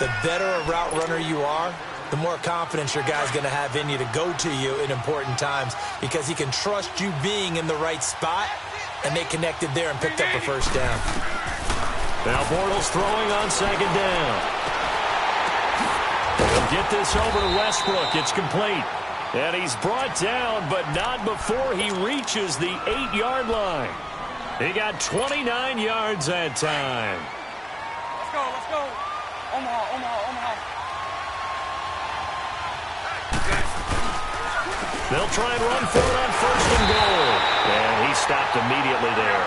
[SPEAKER 2] The better a route runner you are, the more confidence your guy's going to have in you to go to you in important times because he can trust you being in the right spot, and they connected there and picked up a first down.
[SPEAKER 1] Now Bortles throwing on 2nd down. He'll get this over to Westbrook. It's complete. And he's brought down, but not before he reaches the 8-yard line. He got 29 yards that time.
[SPEAKER 3] Let's go. Omaha.
[SPEAKER 1] They'll try and run for it on 1st and goal. And he stopped immediately there.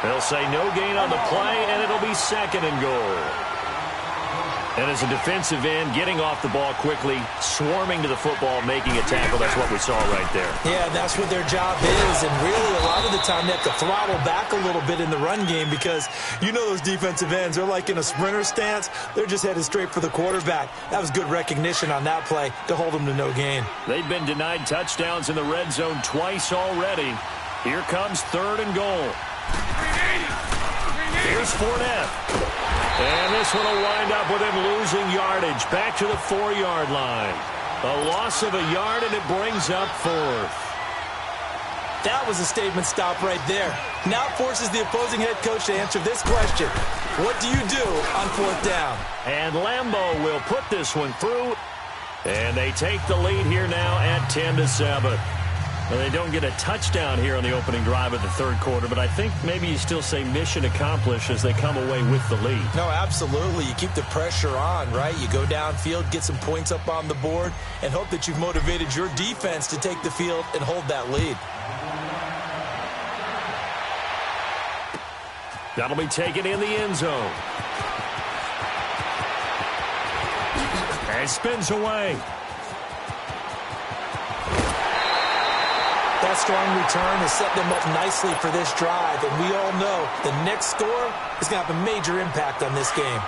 [SPEAKER 1] They'll say no gain on the play, and it'll be 2nd and goal. And as a defensive end, getting off the ball quickly, swarming to the football, making a tackle, that's what we saw right there.
[SPEAKER 2] Yeah, that's what their job is. And really, a lot of the time, they have to throttle back a little bit in the run game because you know those defensive ends, they're like in a sprinter stance. They're just headed straight for the quarterback. That was good recognition on that play to hold them to no gain.
[SPEAKER 1] They've been denied touchdowns in the red zone twice already. Here comes 3rd and goal. Here's Fournette. And this one will wind up with him losing yardage back to the 4-yard line. A loss of a yard, and it brings up 4th.
[SPEAKER 2] That was a statement stop right there. Now it forces the opposing head coach to answer this question. What do you do on 4th down?
[SPEAKER 1] And Lambeau will put this one through. And they take the lead here now at 10-7. Well, they don't get a touchdown here on the opening drive of the 3rd quarter, but I think maybe you still say mission accomplished as they come away with the lead.
[SPEAKER 2] No, absolutely. You keep the pressure on, right? You go downfield, get some points up on the board, and hope that you've motivated your defense to take the field and hold that lead.
[SPEAKER 1] That'll be taken in the end zone. And spins away.
[SPEAKER 2] That strong return has set them up nicely for this drive, and we all know the next score is going to have a major impact on this game.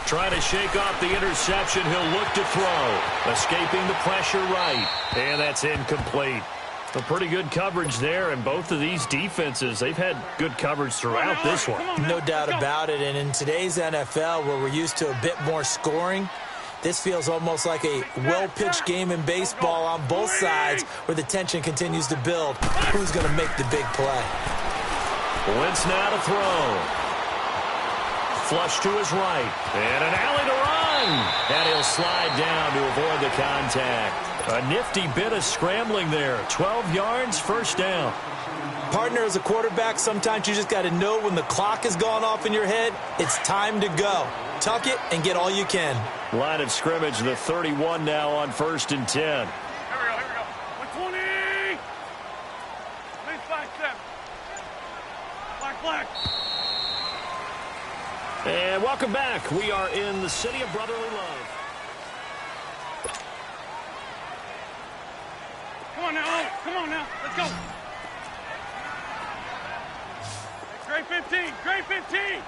[SPEAKER 1] Trying to shake off the interception. He'll look to throw. Escaping the pressure right. And that's incomplete. A pretty good coverage there, and both of these defenses, they've had good coverage throughout this one.
[SPEAKER 2] No doubt about it, and in today's NFL, where we're used to a bit more scoring, this feels almost like a well-pitched game in baseball on both sides, where the tension continues to build. Who's going to make the big play?
[SPEAKER 1] Wentz now to throw. Flush to his right. And an alley to run. And he'll slide down to avoid the contact. A nifty bit of scrambling there. 12 yards, 1st down.
[SPEAKER 2] Partner, as a quarterback, sometimes you just got to know when the clock has gone off in your head, it's time to go. Tuck it and get all you can.
[SPEAKER 1] Line of scrimmage, the 31 now on 1st and 10.
[SPEAKER 3] Here we go. 120. Lead flag 7. Flag.
[SPEAKER 1] And welcome back. We are in the city of brotherly love.
[SPEAKER 3] Come on now. Let's go. Great 15. Great 15.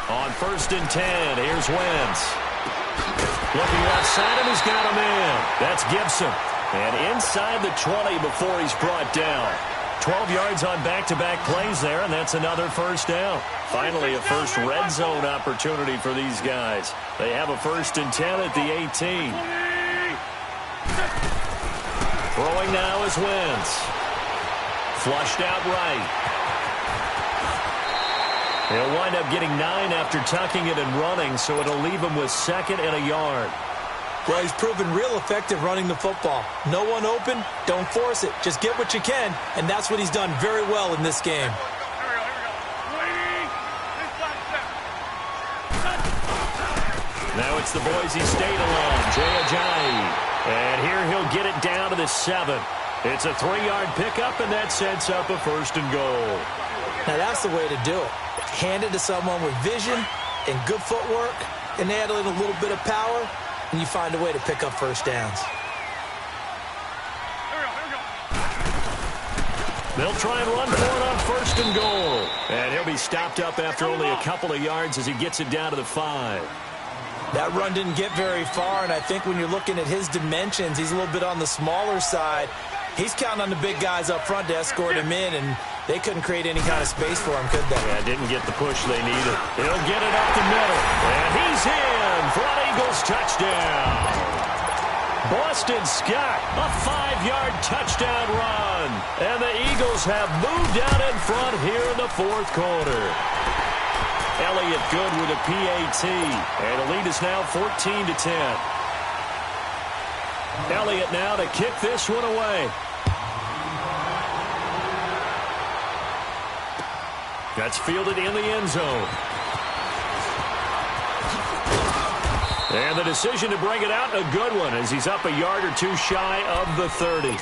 [SPEAKER 1] On 1st and 10, here's Wentz. Looking left side, and he's got him in. That's Gibson. And inside the 20 before he's brought down. 12 yards on back-to-back plays there, and that's another 1st down. Finally, a first red zone opportunity for these guys. They have a 1st and 10 at the 18. Throwing now is Wentz. Flushed out right. He'll wind up getting 9 after tucking it and running, so it'll leave him with 2nd and a yard.
[SPEAKER 2] Well, he's proven real effective running the football. No one open, don't force it. Just get what you can, and that's what he's done very well in this game.
[SPEAKER 1] Now it's the Boise State alone, Jay Ajayi. And here he'll get it down to the 7. It's a 3-yard pickup, and that sets up a 1st and goal.
[SPEAKER 2] Now that's the way to do it. Hand it to someone with vision and good footwork, and add in a little bit of power, and you find a way to pick up 1st downs.
[SPEAKER 1] They'll try and run for it on 1st and goal. And he'll be stopped up after only a couple of yards as he gets it down to the 5.
[SPEAKER 2] That run didn't get very far, and I think when you're looking at his dimensions, he's a little bit on the smaller side. He's counting on the big guys up front to escort him in, and they couldn't create any kind of space for him, could they?
[SPEAKER 1] Yeah, didn't get the push they needed. He'll get it up the middle, and he's in for an Eagles touchdown. Boston Scott, a 5-yard touchdown run, and the Eagles have moved out in front here in the 4th quarter. Elliott good with a PAT, and the lead is now 14-10. Elliott now to kick this one away. That's fielded in the end zone. And the decision to bring it out, a good one, as he's up a yard or two shy of the 30.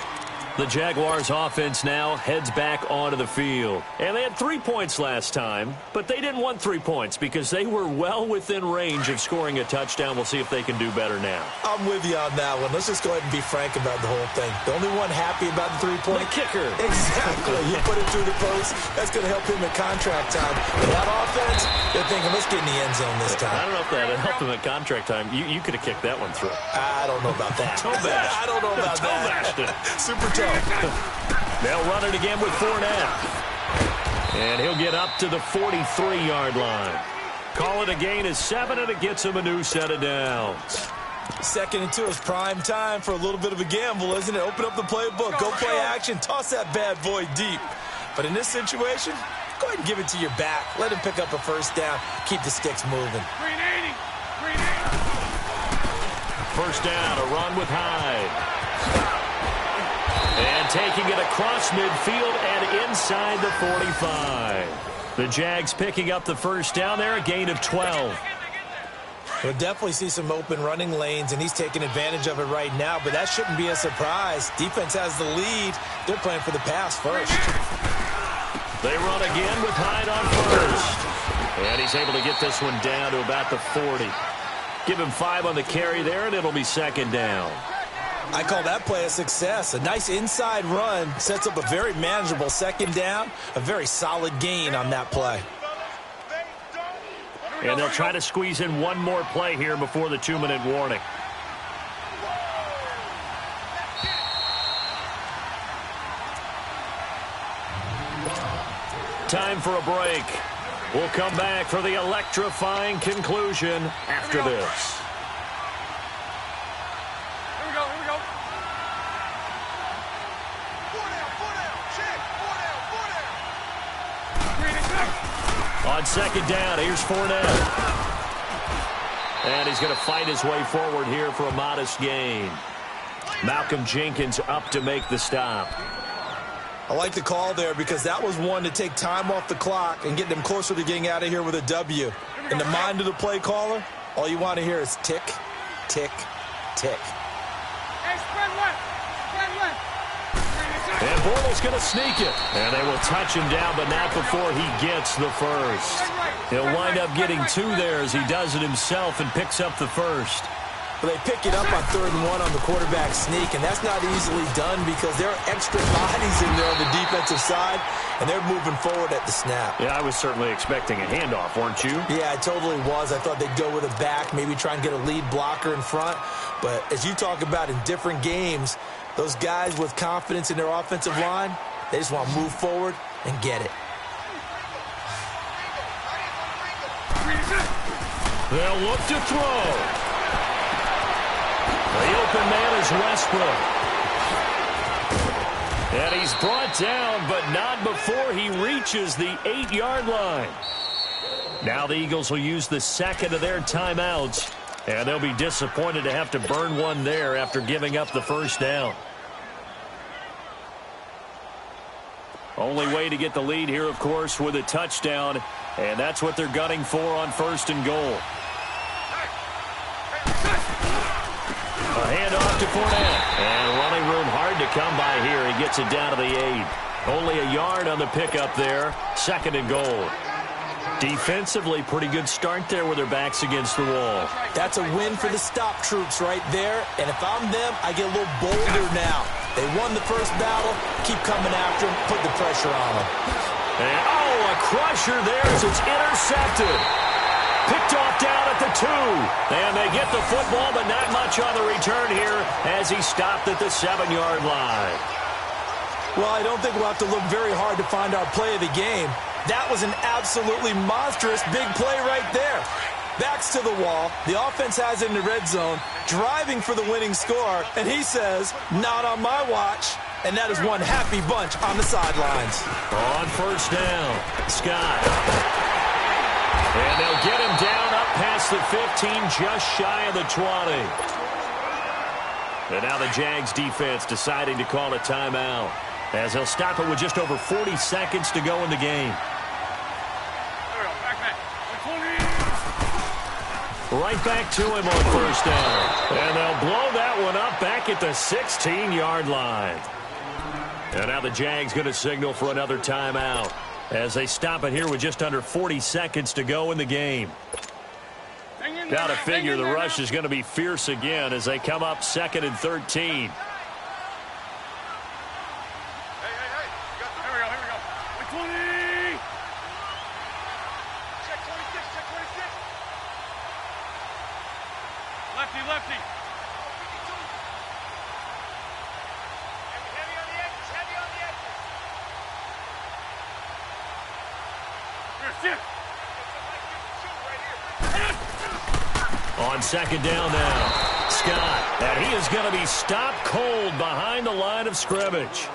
[SPEAKER 1] The Jaguars offense now heads back onto the field. And they had 3 points last time, but they didn't want 3 points because they were well within range of scoring a touchdown. We'll see if they can do better now.
[SPEAKER 2] I'm with you on that one. Let's just go ahead and be frank about the whole thing. The only one happy about the 3-point?
[SPEAKER 1] The kicker.
[SPEAKER 2] Exactly. You put it through the post. That's going to help him at contract time. But that offense, they're thinking, let's get in the end zone this time.
[SPEAKER 1] I don't know if that helped him at contract time. You could have kicked that one through.
[SPEAKER 2] I don't know about that. I don't know about that. Super tough.
[SPEAKER 1] They'll run it again with Fournette. And he'll get up to the 43-yard line. Call it a gain of 7, and it gets him a new set of downs.
[SPEAKER 2] 2nd and 2 is prime time for a little bit of a gamble, isn't it? Open up the playbook. Go play action. Toss that bad boy deep. But in this situation, go ahead and give it to your back. Let him pick up a first down. Keep the sticks moving.
[SPEAKER 3] 380.
[SPEAKER 1] First down, a run with Hyde. And taking it across midfield and inside the 45. The Jags picking up the first down there, a gain of 12.
[SPEAKER 2] We'll definitely see some open running lanes, and he's taking advantage of it right now, but that shouldn't be a surprise. Defense has the lead. They're playing for the pass first.
[SPEAKER 1] They run again with Hyde on first. And he's able to get this one down to about the 40. Give him 5 on the carry there, and it'll be 2nd down.
[SPEAKER 2] I call that play a success. A nice inside run sets up a very manageable 2nd down. A very solid gain on that play.
[SPEAKER 1] And they'll try to squeeze in one more play here before the 2-minute warning. Time for a break. We'll come back for the electrifying conclusion after this. On 2nd down, here's Fournette. And he's going to fight his way forward here for a modest gain. Malcolm Jenkins up to make the stop.
[SPEAKER 2] I like the call there because that was one to take time off the clock and get them closer to getting out of here with a W. In the mind of the play caller, all you want to hear is tick, tick, tick.
[SPEAKER 3] Hey, spread left. Spread left.
[SPEAKER 1] And Bortles going to sneak it. And they will touch him down, but not before he gets the first. He'll wind up getting 2 there as he does it himself and picks up the first.
[SPEAKER 2] Well, they pick it up on 3rd and 1 on the quarterback sneak, and that's not easily done because there are extra bodies in there on the defensive side, and they're moving forward at the snap.
[SPEAKER 1] Yeah, I was certainly expecting a handoff, weren't you?
[SPEAKER 2] Yeah, I totally was. I thought they'd go with a back, maybe try and get a lead blocker in front. But as you talk about in different games, those guys with confidence in their offensive line, they just want to move forward and get it.
[SPEAKER 1] They'll look to throw. The open man is Westbrook. And he's brought down, but not before he reaches the 8-yard line. Now the Eagles will use the 2nd of their timeouts. And they'll be disappointed to have to burn one there after giving up the first down. Only way to get the lead here, of course, with a touchdown. And that's what they're gunning for on 1st and goal. A handoff to Fournette. And running room hard to come by here. He gets it down to the 8. Only a yard on the pickup there. 2nd and goal. Defensively, pretty good start there with their backs against the wall.
[SPEAKER 2] That's a win for the stop troops right there. And if I'm them, I get a little bolder now. They won the first battle. Keep coming after them. Put the pressure on them.
[SPEAKER 1] And, a crusher there as it's intercepted. Picked off down at the 2. And they get the football, but not much on the return here as he stopped at the 7-yard line.
[SPEAKER 2] Well, I don't think we'll have to look very hard to find our play of the game. That was an absolutely monstrous big play right there. Backs to the wall. The offense has it in the red zone, driving for the winning score, and he says, not on my watch. And that is one happy bunch on the sidelines.
[SPEAKER 1] On first down, Scott. And they'll get him down up past the 15, just shy of the 20. And now the Jags defense deciding to call a timeout, as they'll stop it with just over 40 seconds to go in the game. Right back to him on first down. And they'll blow that one up back at the 16-yard line. And now the Jags going to signal for another timeout as they stop it here with just under 40 seconds to go in the game. Got to figure the rush is going to be fierce again as they come up 2nd and 13.
[SPEAKER 3] Lefty.
[SPEAKER 1] On 2nd down now, Scott, and he is going to be stopped cold behind the line of scrimmage.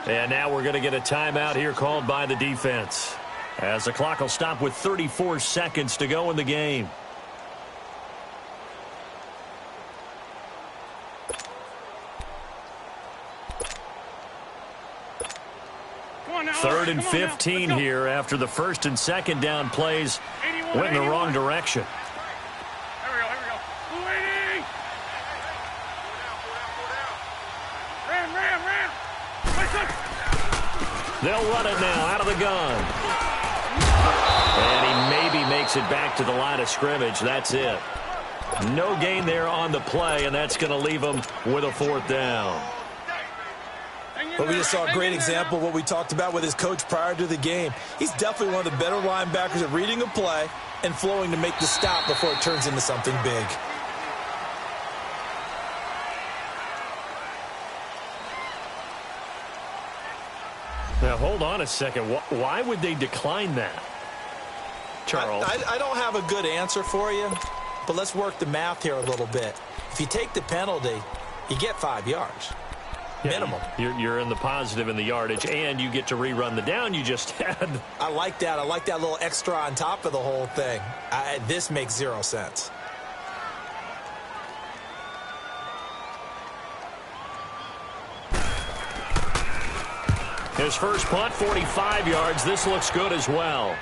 [SPEAKER 1] And now we're going to get a timeout here called by the defense, as the clock will stop with 34 seconds to go in the game. Third and 15 here after the 1st and 2nd down plays went in the wrong direction.
[SPEAKER 3] Here we go. Blue 80. Ram.
[SPEAKER 1] They'll run it now out of the gun. And he maybe makes it back to the line of scrimmage. That's it. No gain there on the play, and that's going to leave them with a 4th down.
[SPEAKER 2] But we just saw a great example of what we talked about with his coach prior to the game. He's definitely one of the better linebackers at reading a play and flowing to make the stop before it turns into something big.
[SPEAKER 1] Now, hold on a second. Why would they decline that, Charles?
[SPEAKER 2] I don't have a good answer for you, but let's work the math here a little bit. If you take the penalty, you get 5 yards. Minimum.
[SPEAKER 1] You're in the positive in the yardage, and you get to rerun the down you just had.
[SPEAKER 2] I like that. I like that little extra on top of the whole thing. This makes 0 sense.
[SPEAKER 1] His first punt, 45 yards. This looks good as well.